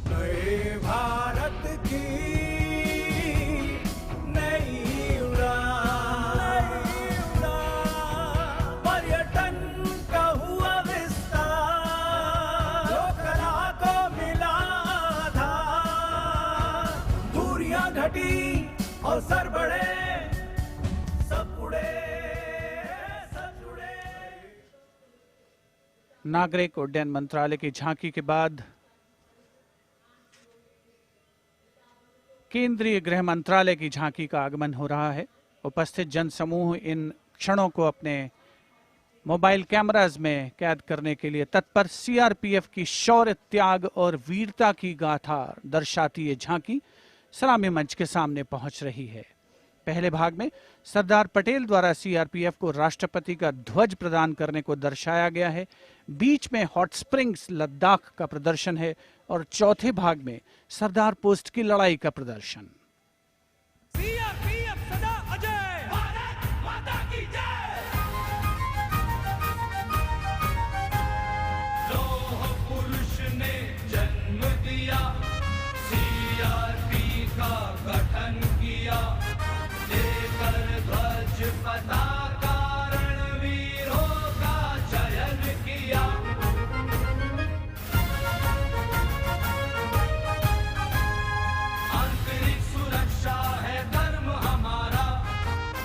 नए भारत की नई उड़ान, पर्यटन का हुआ विस्तार। नागरिक उड्डयन मंत्रालय की झांकी के बाद केंद्रीय गृह मंत्रालय की झांकी का आगमन हो रहा है। उपस्थित जनसमूह इन क्षणों को अपने मोबाइल कैमराज में कैद करने के लिए तत्पर। सीआरपीएफ की शौर्य, त्याग और वीरता की गाथा दर्शाती ये झांकी सलामी मंच के सामने पहुंच रही है। पहले भाग में सरदार पटेल द्वारा सीआरपीएफ को राष्ट्रपति का ध्वज प्रदान करने को दर्शाया गया है। बीच में हॉट स्प्रिंग्स लद्दाख का प्रदर्शन है और चौथे भाग में सरदार पोस्ट की लड़ाई का प्रदर्शन। सीआरपीएफ सदा अजय, भारत माता की जय। लौह पुरुष ने जन्म दिया, सीआरपी का गठन किया, लेकर ध्वज पताका रणवीरों का चयन किया। आंतरिक सुरक्षा है धर्म हमारा,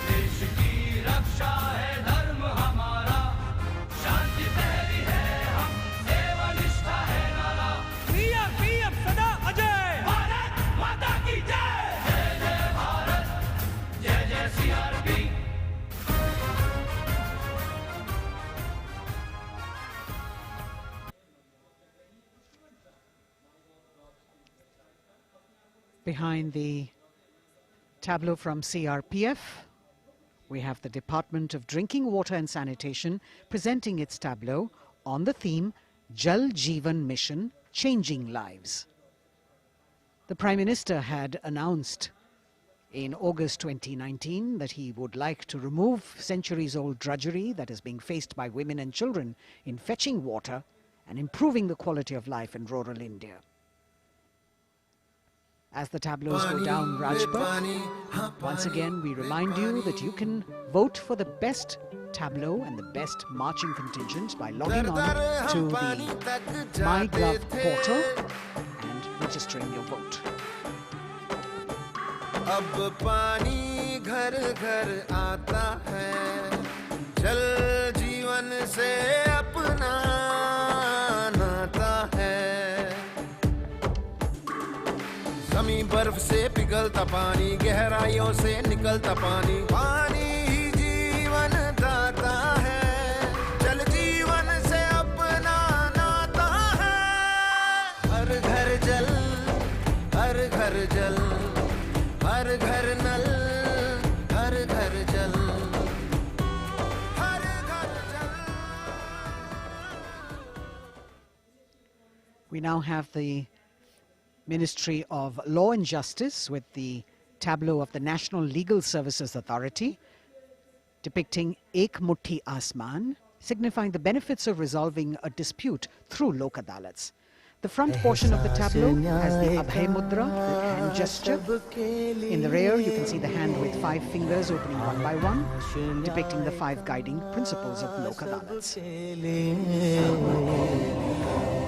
देश की रक्षा है धर्म हमारा, शांति पहली है हम, सेवा निष्ठा है नारा। सीआरपीएफ सदा अजय, भारत माता की जय। जय जय भारत, जय जय CRP. Behind the tableau from CRPF, we have the Department of Drinking Water and Sanitation presenting its tableau on the theme Jal Jeevan Mission, Changing Lives. The Prime Minister had announced in August 2019 that he would like to remove centuries-old drudgery that is being faced by women and children in fetching water and improving the quality of life in rural India. As the tableaus go down Rajpath, once again we remind you that you can vote for the best tableau and the best marching contingent by logging on to the MyGov portal and registering your vote. अब पानी घर घर आता है, जल जीवन से अपना नाता है। जमीन बर्फ से पिघलता पानी, गहराइयों से निकलता पानी, पानी ही जीवन दाता है, जल जीवन से अपना नाता है। हर घर जल, हर घर जल, हर घर नल, हर घर जल, हर घर जल। We now have the Ministry of Law and Justice with the tableau of the National Legal Services Authority depicting Ek Muthi Asman, signifying the benefits of resolving a dispute through Lok Adalats. The front portion of the tableau has the Abhay Mudra, the hand gesture. In the rear, you can see the hand with 5 fingers opening one by one, depicting the 5 guiding principles of Lok Adalats.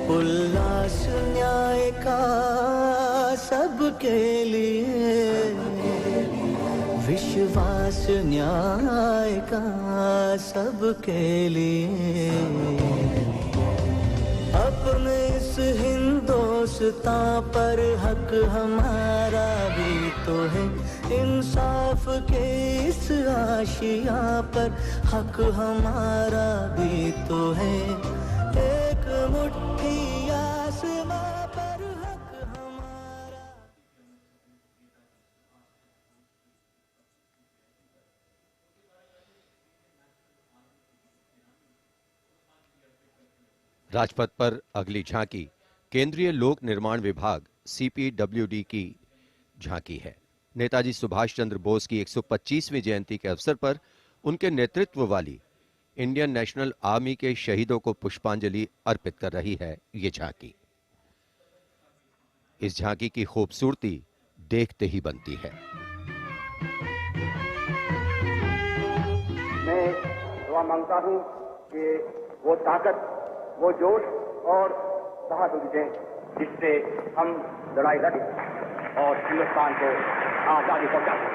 उल्लास न्याय का सबके लिए, विश्वास न्याय का सबके लिए, अपने इस हिंदुस्तां पर हक हमारा भी तो है, इंसाफ के इस आशिया पर हक हमारा भी तो है, एक मुट्ठी आसमां पर हक हमारा। राजपथ पर अगली झांकी केंद्रीय लोक निर्माण विभाग सीपीडब्ल्यूडी की झांकी है। नेताजी सुभाष चंद्र बोस की 125वीं जयंती के अवसर पर उनके नेतृत्व वाली इंडियन नेशनल आर्मी के शहीदों को पुष्पांजलि अर्पित कर रही है ये झांकी। इस झांकी की खूबसूरती देखते ही बनती है। मैं दुआ मांगता हूं कि वो ताकत, वो जोश और बहादुरी दें जिससे हम लड़ाई लड़ें और हिंदुस्तान को आजादी पहुंचा दें।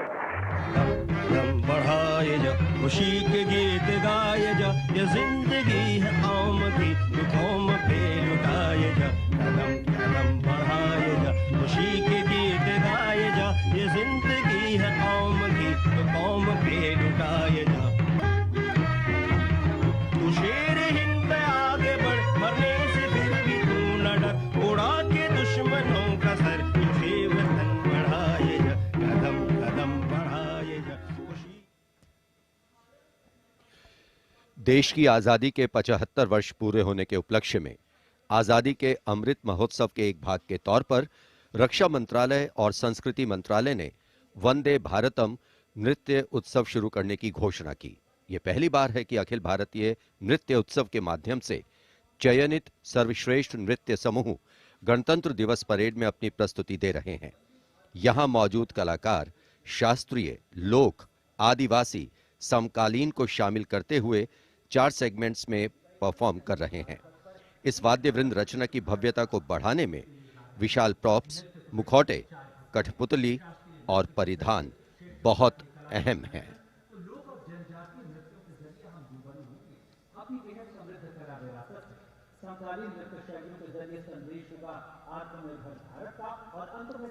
लुटाए जा, खुशी के गीत गाए जा, ये जिंदगी है कौम की, तू कौम पे लुटाए जा, कदम कदम बढ़ाए जा, खुशी के गीत गाए जा, ये जिंदगी है कौम की, तू कौम पे लुटाए जा। तू शेर हिंद पे आगे बढ़, मरने से फिर भी तू न डर, उड़ा के दुश्मनों का सर, तुझे वतन बढ़ाए जा, कदम कदम बढ़ाए जा। देश की आजादी के 75 वर्ष पूरे होने के उपलक्ष्य में आजादी के अमृत महोत्सव के एक भाग के तौर पर रक्षा मंत्रालय और संस्कृति मंत्रालय ने वंदे भारतम नृत्य उत्सव शुरू करने की घोषणा की। यह पहली बार है कि अखिल भारतीय नृत्य उत्सव के माध्यम से चयनित सर्वश्रेष्ठ नृत्य समूह गणतंत्र दिवस परेड में अपनी प्रस्तुति दे रहे हैं। यहां मौजूद कलाकार शास्त्रीय, लोक, आदिवासी, समकालीन को शामिल करते हुए 4 सेगमेंट्स में परफॉर्म कर रहे हैं। इस वाद्य वृंद रचना की भव्यता को बढ़ाने में विशाल प्रॉप्स, मुखौटे, कठपुतली और परिधान बहुत अहम हैं।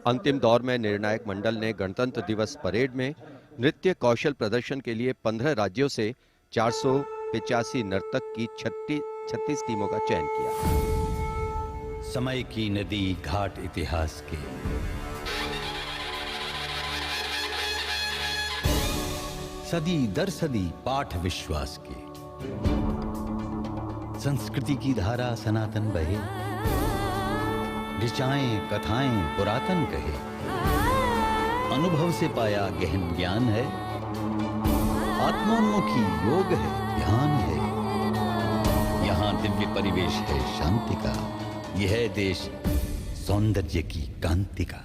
अंतिम दौर में निर्णायक मंडल ने गणतंत्र दिवस परेड में नृत्य कौशल प्रदर्शन के लिए 15 राज्यों से 485 नर्तक की 36 टीमों का चयन किया। समय की नदी घाट इतिहास के, सदी दर सदी पाठ विश्वास के, संस्कृति की धारा सनातन बहे, ऋचाएं कथाएं पुरातन कहे, अनुभव से पाया गहन ज्ञान है, आत्मोन्मुखी योग है, ध्यान है, यहाँ दिव्य परिवेश है शांति का, यह है देश सौंदर्य की कांति का।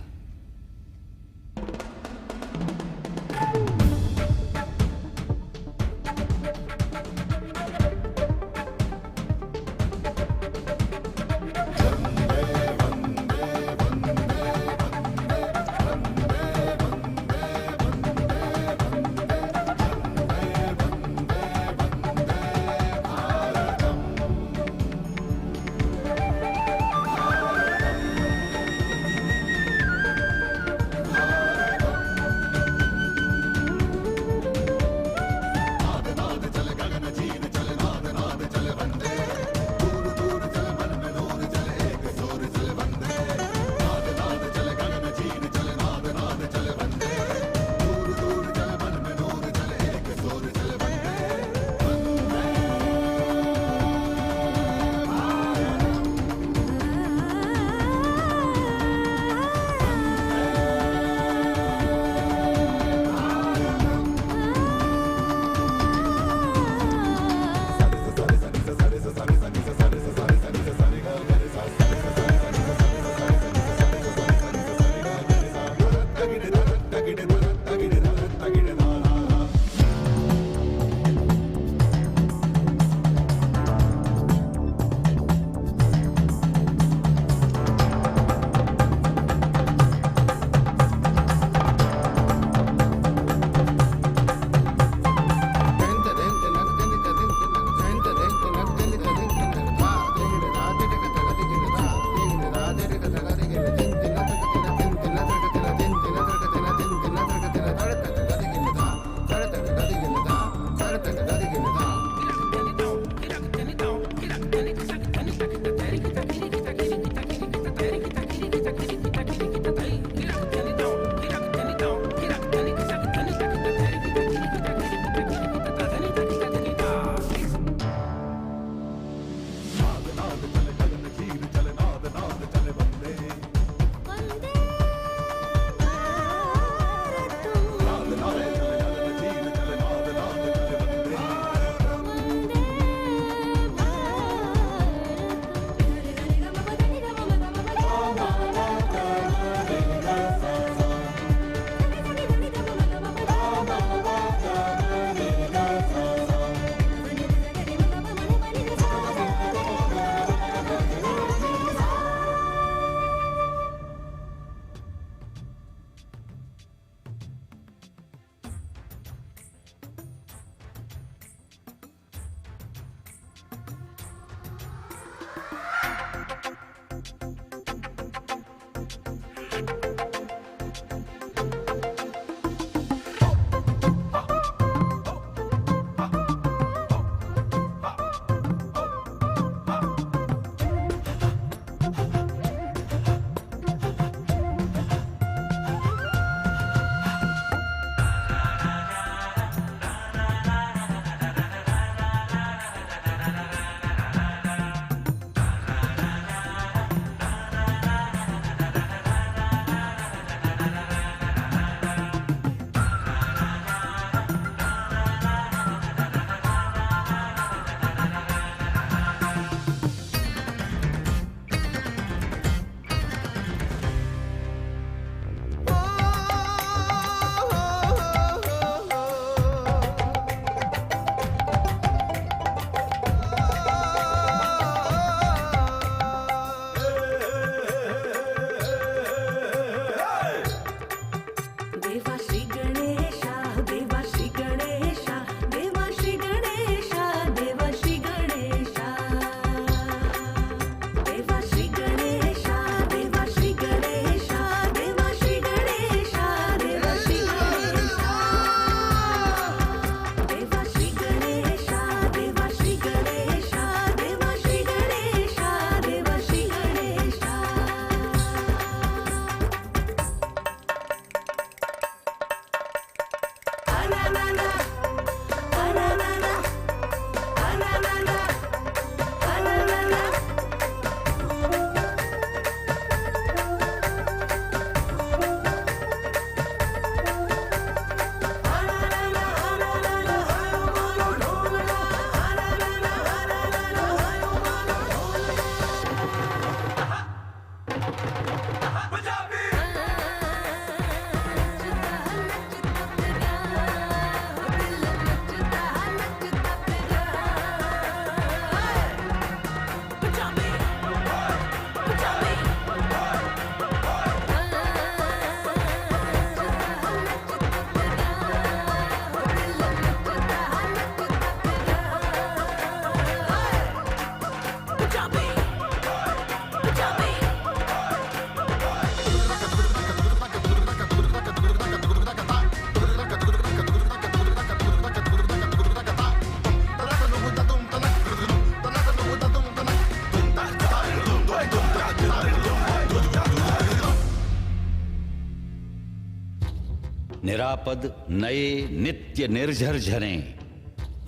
निरापद नए नित्य निर्झर झरें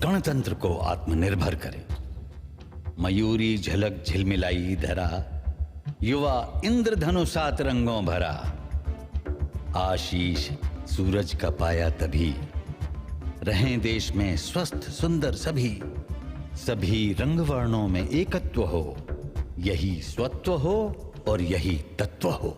गणतंत्र को आत्मनिर्भर करें। मयूरी झलक झिलमिलाई धरा, युवा इंद्रधनुषात रंगों भरा। आशीष सूरज का पाया तभी, रहें देश में स्वस्थ सुंदर सभी। सभी रंग वर्णों में एकत्व हो, यही स्वत्व हो और यही तत्व हो।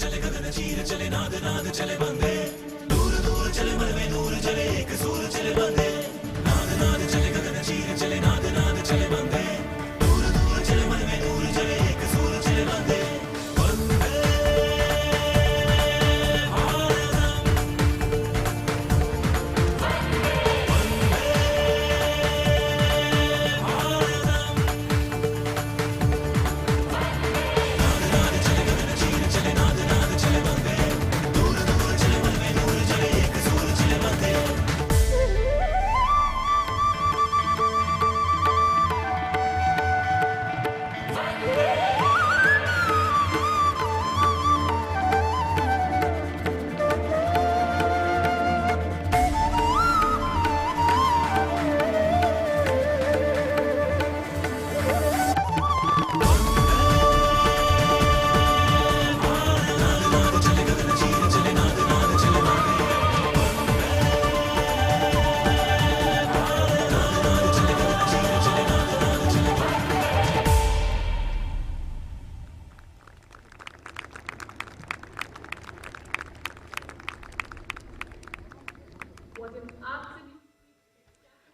चले गगन चीर चले नाद नाद चले बंदे, दूर दूर चले मन में नूर जले एक सूर चले बंदे। नाद नाद चले गगन चीर चले नाद नाद चले बंदे, दूर दूर चले मन में नूर जले एक सूर चले बंदे।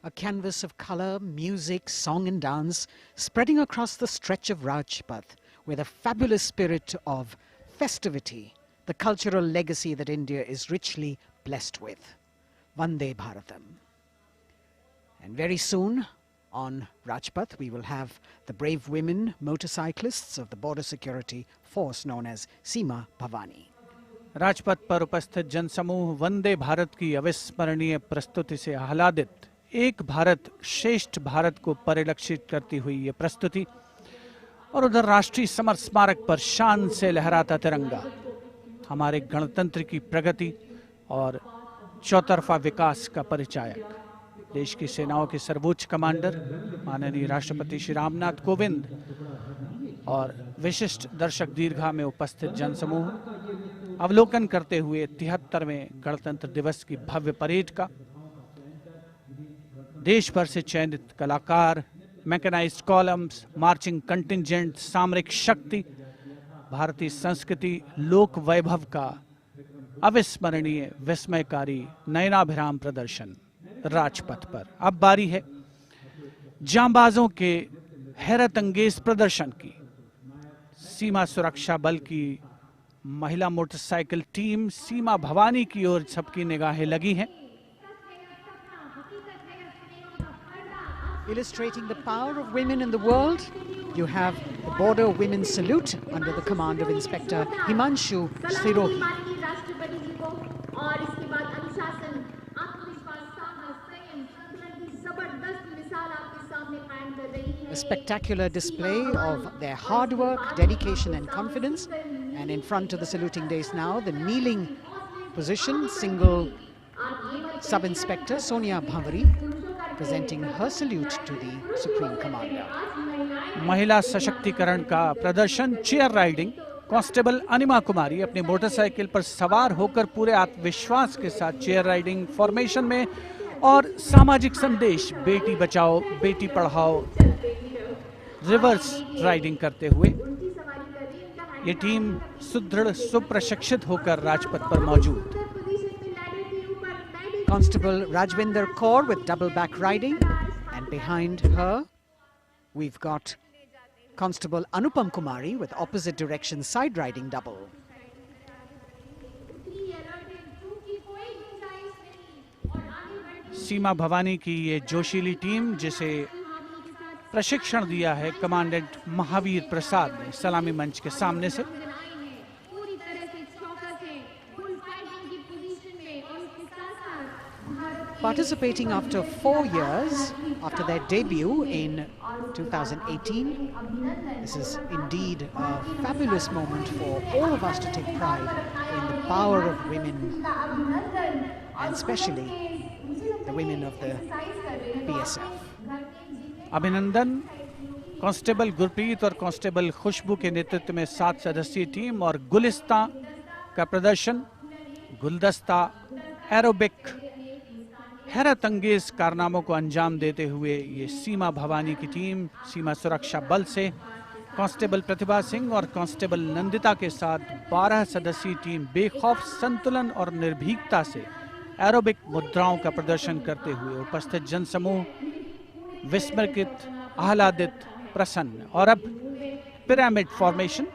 A canvas of colour, music, song and dance spreading across the stretch of Rajpath with a fabulous spirit of festivity, the cultural legacy that India is richly blessed with. Vande Bharatam. And very soon, On Rajpath, we will have the brave women motorcyclists of the border security force known as Seema Bhavani. Rajpath पर उपस्थित जनसमूह वंदे भारत की अविस्मरणीय प्रस्तुति से आह्लादित, एक भारत श्रेष्ठ भारत को परिलक्षित करती हुई ये प्रस्तुति, और उधर राष्ट्रीय समर स्मारक पर शान से लहराता तिरंगा हमारे गणतंत्र की प्रगति और चौतरफा विकास का परिचायक। देश की सेनाओं के सर्वोच्च कमांडर माननीय राष्ट्रपति श्री रामनाथ कोविंद और विशिष्ट दर्शक दीर्घा में उपस्थित जनसमूह अवलोकन करते हुए 73वें गणतंत्र दिवस की भव्य परेड का। देश भर से चयनित कलाकार, मैकेनाइज्ड कॉलम्स, मार्चिंग कंटिंजेंट, सामरिक शक्ति, भारतीय संस्कृति, लोक वैभव का अविस्मरणीय विस्मयकारी नयनाभिराम प्रदर्शन राजपथ पर। अब बारी है जांबाजों के हैरत अंगेज प्रदर्शन की। सीमा सुरक्षा बल की महिला मोटरसाइकिल टीम सीमा भवानी की ओर सबकी निगाहें लगी हैं। Illustrating the power of women in the world, you have the Border Women's Salute under the command of Inspector Himanshu Sirohi. A spectacular display of their hard work, dedication and confidence. And in front of the saluting days now, the kneeling position, single Sub-Inspector Sonia Bhavari presenting her salute to the Supreme Commander. महिला सशक्तिकरण का प्रदर्शन chair riding. Constable अनिमा कुमारी अपनी motorcycle पर सवार होकर पूरे आत्मविश्वास के साथ चेयर राइडिंग फॉर्मेशन में और सामाजिक संदेश बेटी बचाओ बेटी पढ़ाओ रिवर्स राइडिंग करते हुए ये टीम सुदृढ़ सुप्रशिक्षित होकर राजपथ पर मौजूद। Constable Rajvinder Kaur with double back riding, and behind her we've got Constable Anupam Kumari with opposite direction side riding double. सीमा भवानी की ये जोशीली टीम जिसे प्रशिक्षण दिया है कमांडेंट महावीर प्रसाद ने सलामी मंच के सामने से। Participating after 4 years after their debut in 2018, this is indeed a fabulous moment for all of us to take pride in the power of women and especially the women of the BSF. अभिनंदन constable Gurpreet और constable खुशबू के नेतृत्व में 7 सदस्यीय team और गुलिस्ता का प्रदर्शन, गुलदस्ता, एरोबिक, हैरत अंगेज कारनामों को अंजाम देते हुए ये सीमा भवानी की टीम सीमा सुरक्षा बल से कांस्टेबल प्रतिभा सिंह और कांस्टेबल नंदिता के साथ 12 सदस्यीय टीम बेखौफ संतुलन और निर्भीकता से एरोबिक मुद्राओं का प्रदर्शन करते हुए उपस्थित जनसमूह विस्मृत, आह्लादित, प्रसन्न। और अब पिरामिड फॉर्मेशन।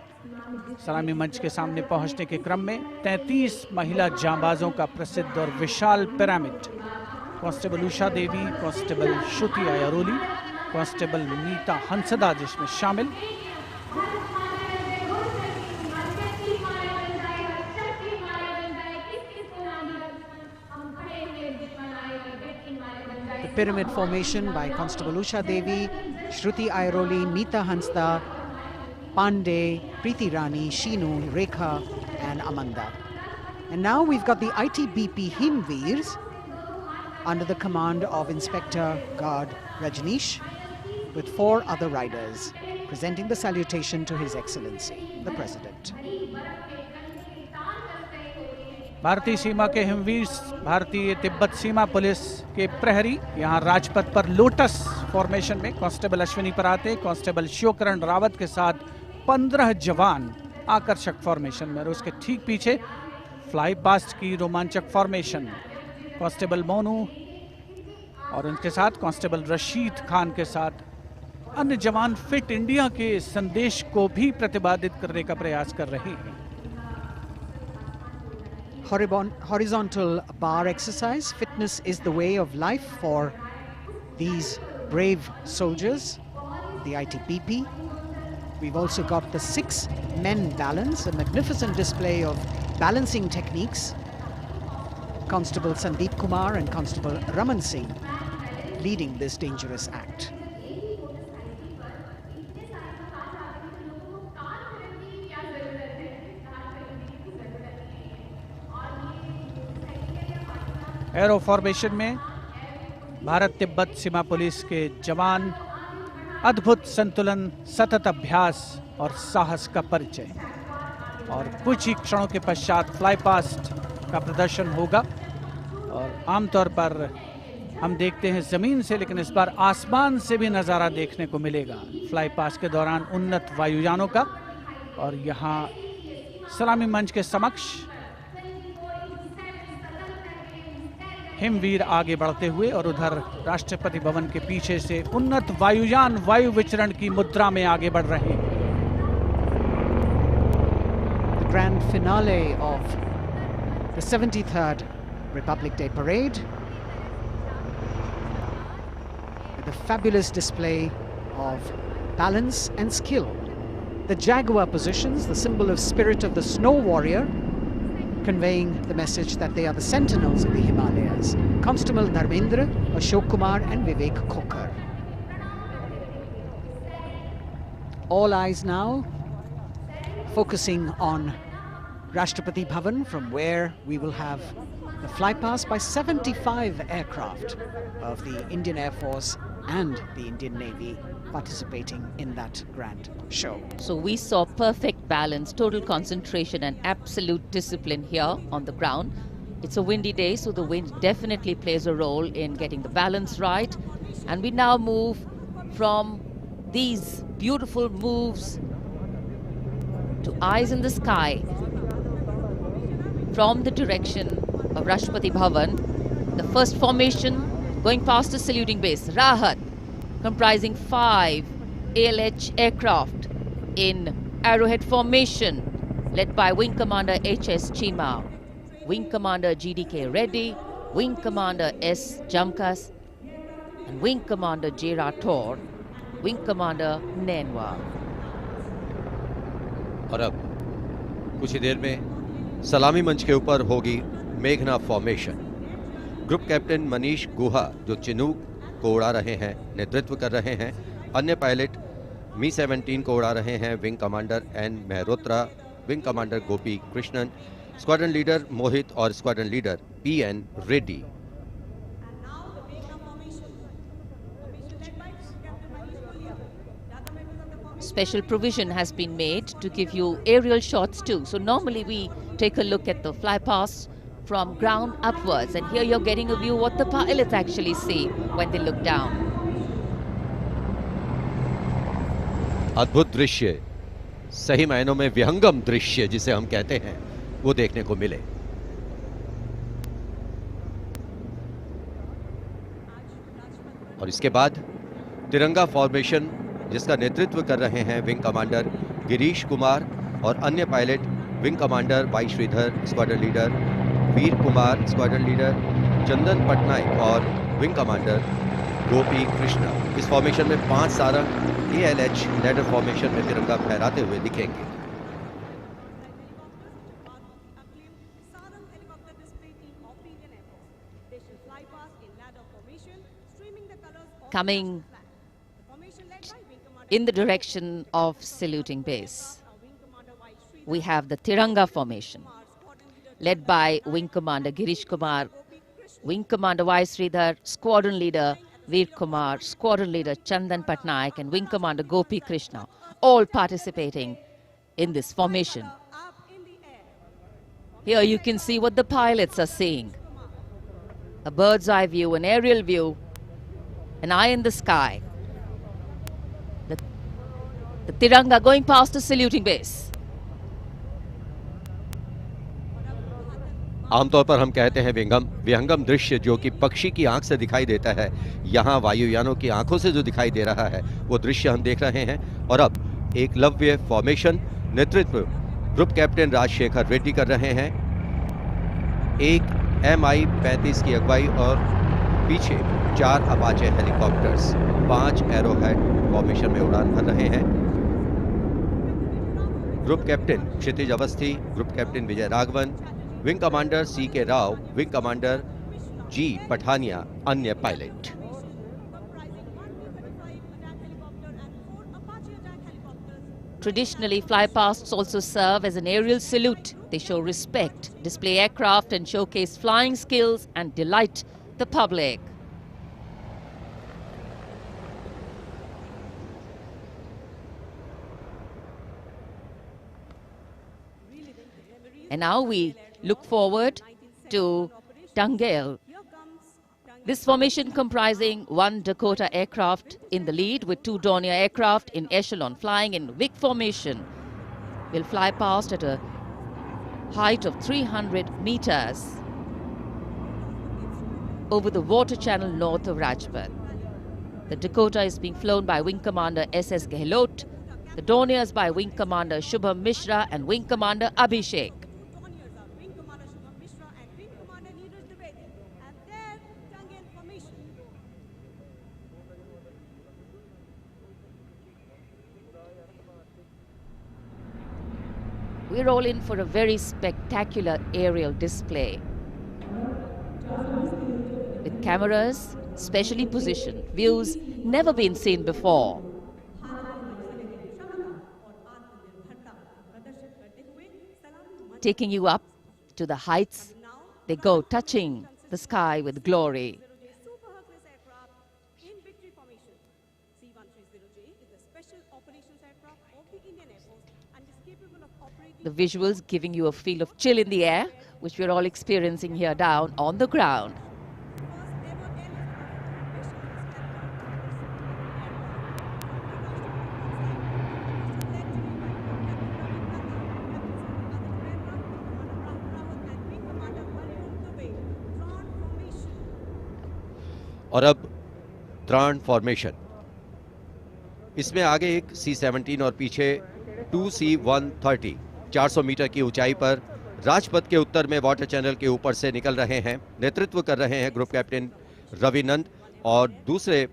सलामी मंच के सामने पहुंचने के क्रम में 33 महिला जांबाजों का प्रसिद्ध और विशाल पिरामिड कांस्टेबल उषा देवी, कांस्टेबल श्रुति अयरोली, कांस्टेबल नीता हंसदा जिसमें शामिल। The pyramid formation by Constable Usha Devi, Shruti Airoli, Neeta Hansda, Pandey, Preeti Rani, Sheenu, Rekha and Amanda. And now we've got the ITBP Himveers under the command of Inspector Guard Rajneesh with 4 other riders presenting the salutation to His Excellency, the President. भारतीय सीमा के हिमवीर, भारतीय तिब्बत सीमा police के प्रहरी यहाँ राजपथ पर lotus formation में constable Ashwini पराते, constable Shivkaran Rawat के साथ 15 जवान आकर्षक फॉर्मेशन में और उसके ठीक पीछे फ्लाई पास्ट की रोमांचक फॉर्मेशन कांस्टेबल मोनू और उनके साथ कांस्टेबल रशीद खान के साथ अन्य जवान फिट इंडिया के संदेश को भी प्रतिपादित करने का प्रयास कर रहे हैं। Horizontal bar exercise. Fitness is the way of life for these brave soldiers, the ITBP. We've also got the 6 men balance, a magnificent display of balancing techniques. Constable Sandeep Kumar and Constable Raman Singh leading this dangerous act. Arrow formation में भारत तिब्बत सीमा police के जवान अद्भुत संतुलन, सतत अभ्यास और साहस का परिचय। और कुछ ही क्षणों के पश्चात फ्लाई पास्ट का प्रदर्शन होगा। और आमतौर पर हम देखते हैं जमीन से, लेकिन इस बार आसमान से भी नज़ारा देखने को मिलेगा फ्लाई पास्ट के दौरान उन्नत वायुयानों का। और यहाँ सलामी मंच के समक्ष हिमवीर आगे बढ़ते हुए और उधर राष्ट्रपति भवन के पीछे से उन्नत वायुयान वायु विचरण की मुद्रा में आगे बढ़ रहे हैं। The grand finale of the 73rd Republic Day Parade, with a fabulous display of balance and skill. The Jaguar positions, the symbol of spirit of the snow warrior, conveying the message that they are the sentinels of the Himalayas. Constable Dharmendra, Ashok Kumar and Vivek Khokar. All eyes now focusing on Rashtrapati Bhavan, from where we will have the flypast by 75 aircraft of the Indian Air Force and the Indian Navy participating in that grand show. So we saw perfect balance, total concentration and absolute discipline here on the ground. It's a windy day, so the wind definitely plays a role in getting the balance right. And we now move from these beautiful moves to eyes in the sky from the direction of Rashtrapati Bhavan. The first formation going past the saluting base, Rahat, comprising 5 ALH aircraft in arrowhead formation, led by Wing Commander H.S. Chima, Wing Commander G.D.K. Reddy, Wing Commander S. Jamkas, and Wing Commander J. Rathore, Wing Commander Nenwa. और अब कुछ ही देर में सलामी मंच के ऊपर होगी मेघना फॉर्मेशन। ग्रुप कैप्टन मनीष गुहा, जो चिनूक को उड़ा रहे हैं, नेतृत्व कर रहे हैं। अन्य पायलट मी-17 को उड़ा रहे हैं wing commander N Mehrotra, wing commander Gopi Krishnan, squadron leader Mohit और squadron leader PN. Reddy. Special provision has been made to give you aerial shots too. So normally we take a look at the fly past from ground upwards, and here you're getting a view what the pilots actually see when they look down. अद्भुत दृश्य, सही मायनों में विहंगम दृश्य जिसे हम कहते हैं, वो देखने को मिले। और इसके बाद तिरंगा फॉर्मेशन, जिसका नेतृत्व कर रहे हैं विंग कमांडर गिरीश कुमार और अन्य pilot wing commander Y Sridhar, squadron leader Veer Kumar, squadron leader Chandan Patnaik और विंग कमांडर गोपी कृष्णा। इस फॉर्मेशन में 5 सारंग ALH लैडर फॉर्मेशन में तिरंगा फहराते हुए दिखेंगे। Coming in the direction of saluting base, we have the Tiranga formation, led by Wing Commander Girish Kumar, Wing Commander Y. Sridhar, Squadron Leader Veer Kumar, Squadron Leader Chandan Patnaik, and Wing Commander Gopi Krishna, all participating in this formation. Here you can see what the pilots are seeing. A bird's eye view, an aerial view, an eye in the sky. The Tiranga going past the saluting base. आमतौर पर हम कहते हैं विहंगम दृश्य, जो कि पक्षी की आंख से दिखाई देता है। यहाँ वायुयानों की आंखों से जो दिखाई दे रहा है वो दृश्य हम देख रहे हैं। और अब एकलव्य फॉर्मेशन, नेतृत्व ग्रुप कैप्टन राजशेखर रेड्डी कर रहे हैं। एक MI-35 की अगुवाई और पीछे 4 अपाचे हेलीकॉप्टर्स 5 एरोहेड फॉर्मेशन में उड़ान भर रहे हैं। Group captain Kshitij Awasthi, group captain Vijay Raghavan, wing commander C.K. Rao, wing commander G. Pathania, अन्य pilot. Traditionally, flypasts also serve as an aerial salute. They show respect, display aircraft and showcase flying skills and delight the public. And now we look forward to Tangel. This formation comprising 1 Dakota aircraft in the lead with 2 Dornier aircraft in echelon flying in WIC formation will fly past at a height of 300 meters over the water channel north of Rajpath. The Dakota is being flown by Wing Commander S.S. Gehlot, the Dorniers by Wing Commander Shubham Mishra and Wing Commander Abhishek. We're all in for a very spectacular aerial display with cameras specially positioned, views never been seen before. Taking you up to the heights, they go, touching the sky with glory. The visuals giving you a feel of chill in the air, which we're all experiencing here down on the ground. और अब त्राण formation. इसमें आगे एक C-17 और पीछे 2 C-130 400 metre की ऊंचाई पर राजपथ के उत्तर में वाटर चैनल के ऊपर से निकल रहे हैं। नेतृत्व कर रहे हैं ग्रुप कैप्टन रविनंद और दूसरे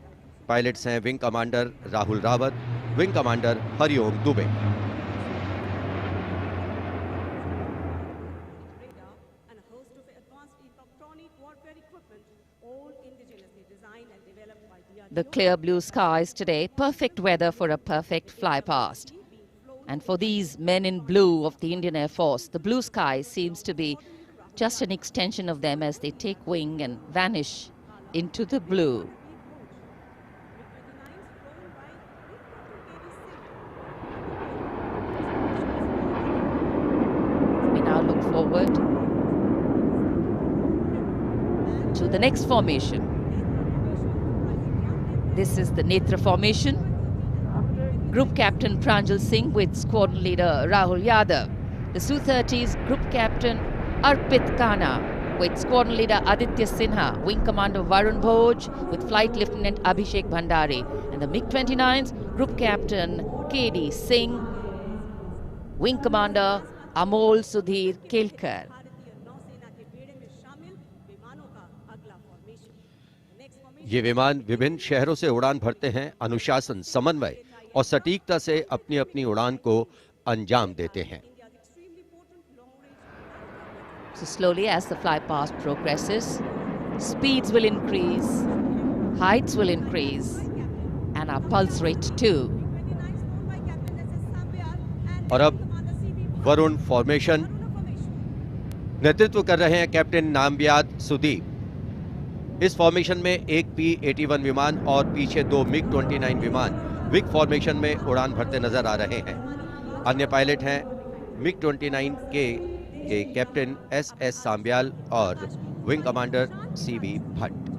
पायलट्स हैं wing commander Rahul Rawat, wing commander Hariom Dubey. The clear blue skies today, perfect weather for a perfect fly past. And for these men in blue of the Indian Air Force, the blue sky seems to be just an extension of them as they take wing and vanish into the blue. We now look forward to the next formation. This is the Netra formation. Group Captain Pranjal Singh with Squadron Leader Rahul Yadav. The Su-30's Group Captain Arpit Khanna with Squadron Leader Aditya Sinha, Wing Commander Varun Bhoj with Flight Lieutenant Abhishek Bhandari, and the MiG-29's Group Captain K.D. Singh, Wing Commander Amol Sudhir Kelkar. ये विमान विभिन्न शहरों से उड़ान भरते हैं, अनुशासन, समन्वय और सटीकता से अपनी अपनी उड़ान को अंजाम देते हैं। So slowly as the fly past progresses, speeds will increase, heights will increase, and our pulse rate too. और अब वरुण फॉर्मेशन। नेतृत्व कर रहे हैं कैप्टन नामबियाद सुदीप। इस फॉर्मेशन में एक P-81 विमान और पीछे 2 MiG-29 विमान विक फॉर्मेशन में उड़ान भरते नजर आ रहे हैं। अन्य पायलट हैं MiG-29 के कैप्टन S.S. सांब्याल और wing commander C.V. Bhatt.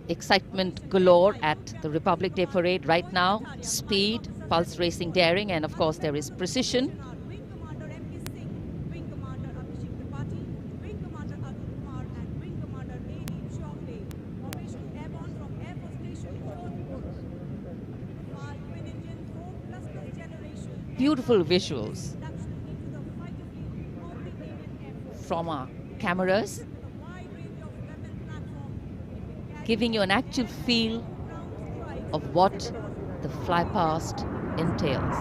Excitement galore at the Republic Day Parade right now. Speed, pulse racing, daring, and of course there is precision. Beautiful visuals. from our cameras, giving you an actual feel of what the flypast entails.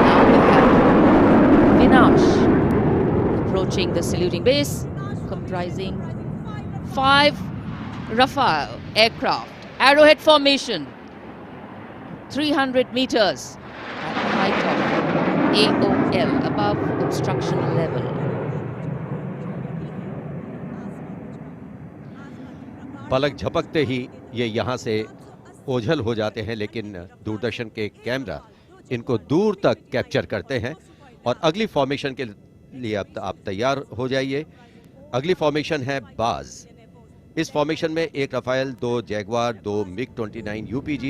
Now we have Vinash approaching the saluting base, comprising 5 Rafale aircraft, arrowhead formation, 300 meters at the height of AOL, above obstruction level. पलक झपकते ही ये यहाँ से ओझल हो जाते हैं, लेकिन दूरदर्शन के कैमरा इनको दूर तक कैप्चर करते हैं। और अगली फॉर्मेशन के लिए अब आप तैयार हो जाइए। अगली फॉर्मेशन है बाज। इस फॉर्मेशन में 1 Rafale, 2 Jaguar, 2 MiG-29 UPG,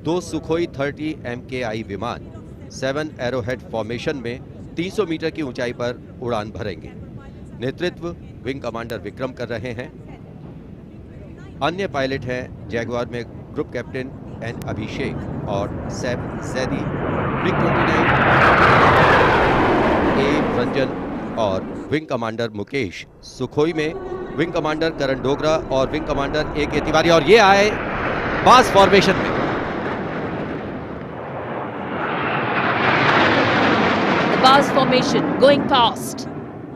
2 Sukhoi 30 MKI विमान 7 एरोहेड फॉर्मेशन में 300 मीटर की ऊंचाई पर उड़ान भरेंगे। नेतृत्व विंग कमांडर विक्रम कर रहे हैं। अन्य पायलट हैं जैगवार में ग्रुप कैप्टन एन अभिषेक और सैफ जैदी, MiG-29 ए रंजन और विंग कमांडर मुकेश, सुखोई में विंग कमांडर करण डोगरा और विंग कमांडर ए के तिवारी। और ये आए बास फॉर्मेशन में। The Bars formation going past.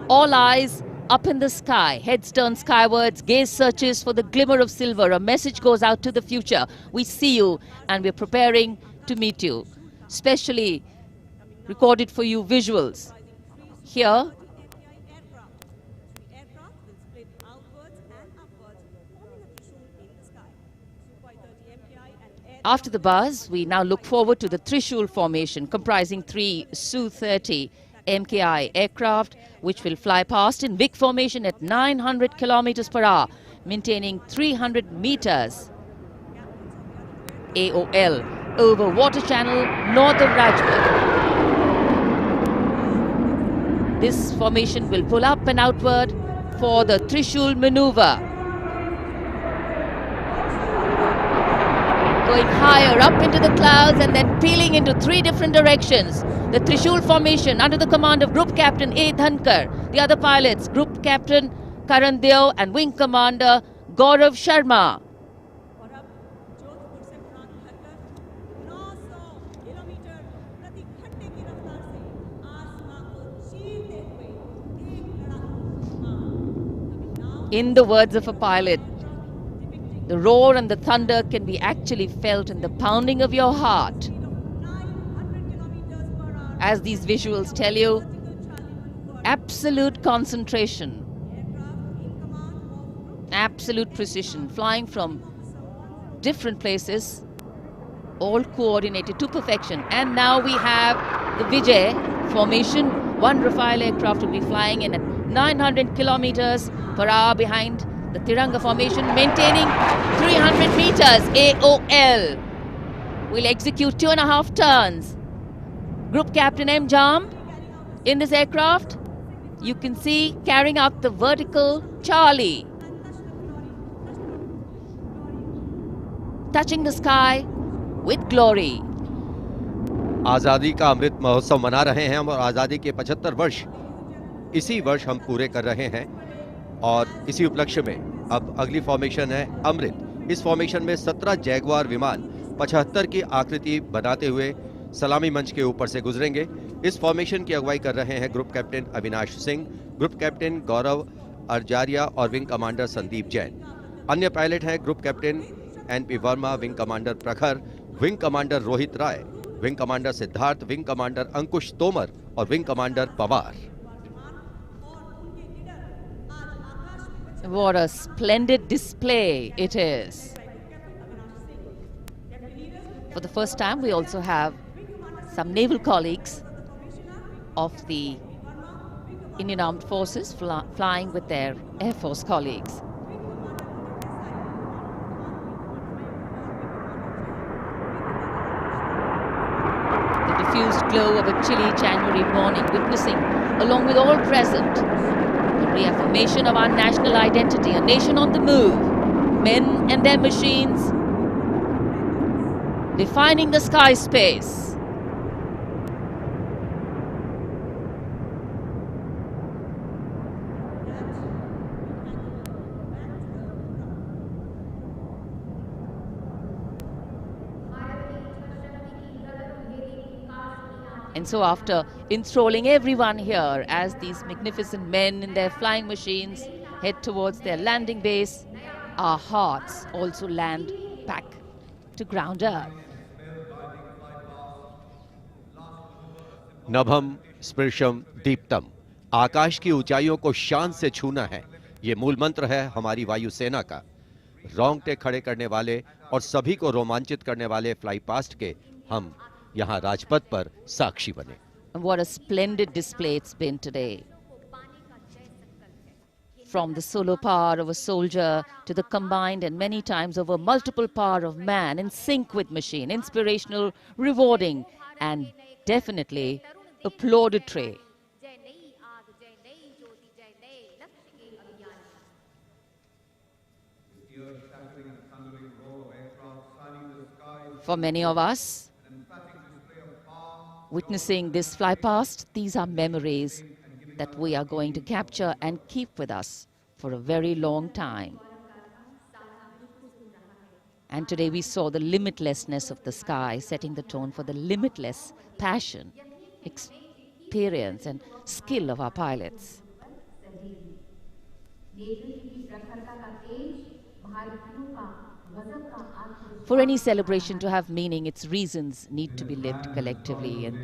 All eyes up in the sky, heads turned skywards, gaze searches for the glimmer of silver. A message goes out to the future. We see you and we're preparing to meet you. Specially recorded for you visuals. Here, after the buzz, we now look forward to the Trishul formation, comprising 3 Su-30 MKI aircraft, which will fly past in big formation at 900 kilometers per hour, maintaining 300 meters AOL over water channel north of Rajput. This formation will pull up and outward for the Trishul maneuver. Going higher up into the clouds and then peeling into 3 different directions. The Trishul formation under the command of Group Captain A. Dhankar. The other pilots, Group Captain Karan Deo and Wing Commander Gaurav Sharma. In the words of a pilot, the roar and the thunder can be actually felt in the pounding of your heart. As these visuals tell you, absolute concentration, absolute precision, flying from different places, all coordinated to perfection. And now we have the Vijay formation. 1 Rafale aircraft will be flying in at 900 kilometers per hour behind the Tiranga formation, maintaining 300 meters AOL. We'll execute 2.5 turns. Group Captain M. Jam in this aircraft, you can see carrying out the vertical Charlie. Touching the sky with glory. आज़ादी का अमृत महोत्सव मना रहे हैं हम और आज़ादी के 75 वर्ष इसी वर्ष हम पूरे कर रहे हैं। और इसी उपलक्ष्य में अब अगली फॉर्मेशन है अमृत। इस फॉर्मेशन में 17 जैगवार विमान 75 की आकृति बनाते हुए सलामी मंच के ऊपर से गुजरेंगे। इस फॉर्मेशन की अगुवाई कर रहे हैं group captain Avinash Singh, group captain Gaurav Arjaria और विंग कमांडर संदीप जैन। अन्य पायलट हैं group captain NP Verma, wing commander Prakhar, wing commander Rohit Rai, wing commander Siddharth, wing commander Ankush Tomar और wing commander Pawar. What a splendid display it is. For the first time, we also have some naval colleagues of the Indian Armed Forces flying with their Air Force colleagues. The diffused glow of a chilly January morning, witnessing, along with all present, the reaffirmation of our national identity, a nation on the move, men and their machines, defining the sky space. And so after enthralling everyone here as these magnificent men in their flying machines head towards their landing base, our hearts also land back to ground earth. नभम स्पृशम Deeptam, आकाश की ऊंचाइयों को शान से छूना है, ये मूल मंत्र है हमारी वायुसेना का। रोंगटे खड़े करने वाले और सभी को रोमांचित करने वाले फ्लाई पास्ट के हम यहाँ राजपथ पर साक्षी बने। And what a splendid display it's been today. From the solo power of a soldier to the combined and many times over multiple power of man in sync with machine, inspirational, rewarding, and definitely applauditory. For many of us, witnessing this fly past, these are memories that we are going to capture and keep with us for a very long time. And today we saw the limitlessness of the sky, setting the tone for the limitless passion, experience and skill of our pilots. For any celebration to have meaning, its reasons need to be lived collectively, and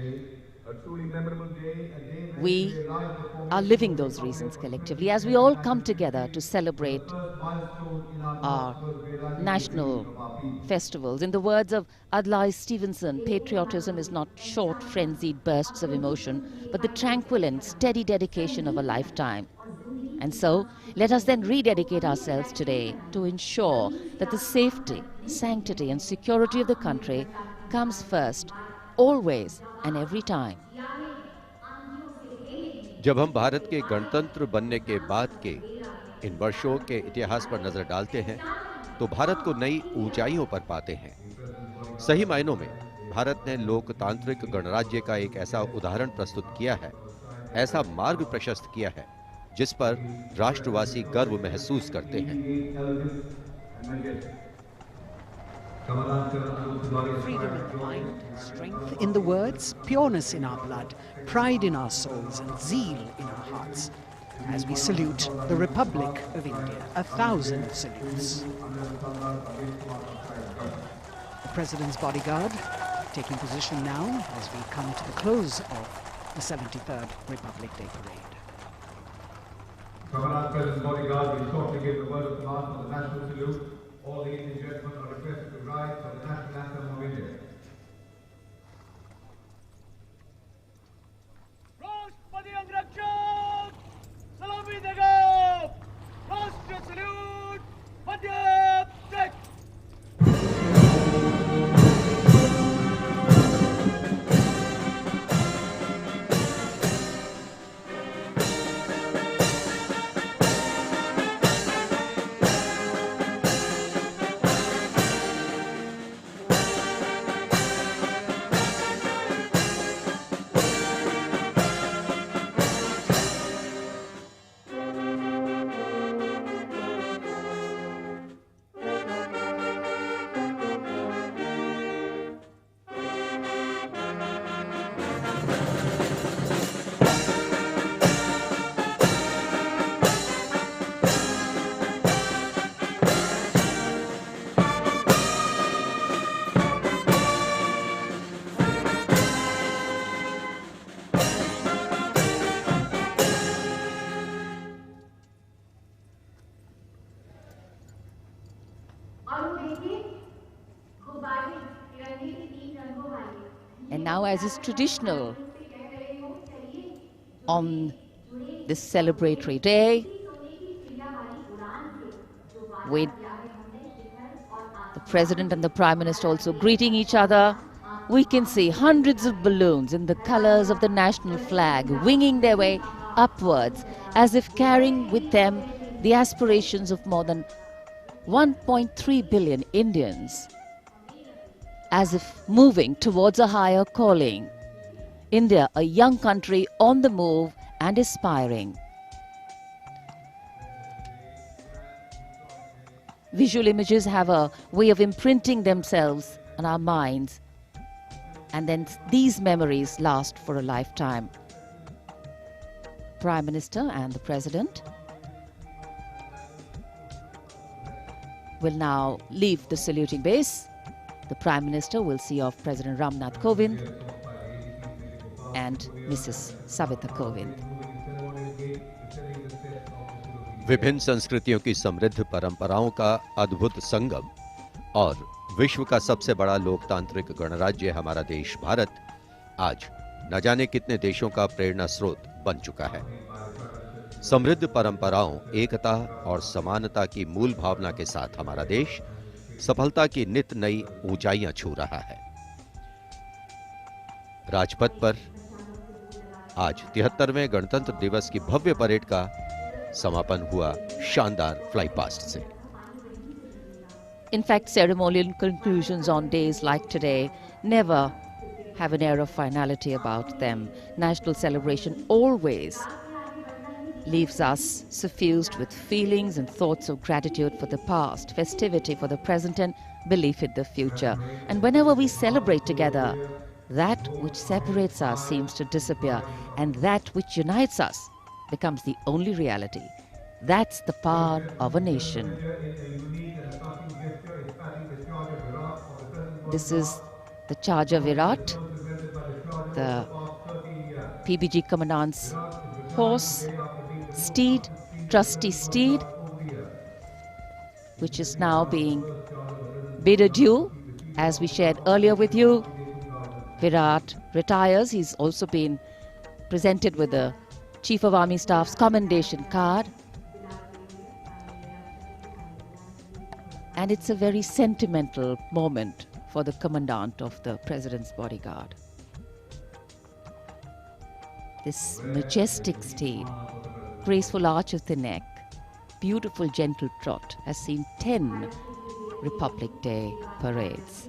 we are living those reasons collectively as we all come together to celebrate our national festivals. In the words of Adlai Stevenson, patriotism is not short, frenzied bursts of emotion, but the tranquil and steady dedication of a lifetime. And so, let us then rededicate ourselves today to ensure that the safety, sanctity and security of the country comes first, always and every time. जब हम भारत के गणतंत्र बनने के बाद के इन वर्षों के इतिहास पर नजर डालते हैं, तो भारत को नई ऊंचाइयों पर पाते हैं। सही मायनों में भारत ने लोकतांत्रिक गणराज्य का एक ऐसा उदाहरण प्रस्तुत किया है, ऐसा मार्ग प्रशस्त किया है, जिस पर राष्ट्रवासी गर्व महसूस करते हैं। Freedom in the mind, strength in the words, pureness in our blood, pride in our souls and zeal in our hearts. As we salute the Republic of India, 1,000 salutes. The President's bodyguard taking position now as we come to the close of the 73rd Republic Day Parade. Kannada President's bodyguard will shortly give the word of command for the national salute. All the Indian gentlemen are requested to rise for the national anthem of India. राष्ट्रपति अंगरक्षक सलामी देगा। राष्ट्रीय salute मध्य टेक। And now, as is traditional on this celebratory day, with the President and the Prime Minister also greeting each other, we can see hundreds of balloons in the colors of the national flag winging their way upwards, as if carrying with them the aspirations of more than 1.3 billion Indians, as if moving towards a higher calling. India, a young country on the move and aspiring. Visual images have a way of imprinting themselves on our minds And then these memories last for a lifetime. Prime Minister and the President will now leave the saluting base. The Prime Minister will see off President Ramnath Kovind and Mrs. Savita Kovind. विभिन्न संस्कृतियों की समृद्ध परंपराओं का अद्भुत संगम और विश्व का सबसे बड़ा लोकतांत्रिक गणराज्य हमारा देश भारत आज न जाने कितने देशों का प्रेरणा स्रोत बन चुका है। समृद्ध परंपराओं, एकता और समानता की मूल भावना के साथ हमारा देश सफलता की नित नई ऊंचाइयां छू रहा है। राजपथ पर आज 73वें गणतंत्र दिवस की भव्य परेड का समापन हुआ शानदार फ्लाई पास्ट से। In fact, ceremonial conclusions on days like today never have an air of finality about them. National celebration always leaves us suffused with feelings and thoughts of gratitude for the past, festivity for the present, and belief in the future. And whenever we celebrate together, that which separates us seems to disappear, and that which unites us becomes the only reality. That's the power of a nation. This is the Charger Virat, the PBG Commandant's horse, steed, trusty steed, which is now being bid adieu. As we shared earlier with you, Virat retires. He's also been presented with the Chief of Army Staff's commendation card. And it's a very sentimental moment for the commandant of the President's bodyguard. This majestic steed, graceful arch of the neck, beautiful gentle trot has seen 10 Republic Day parades.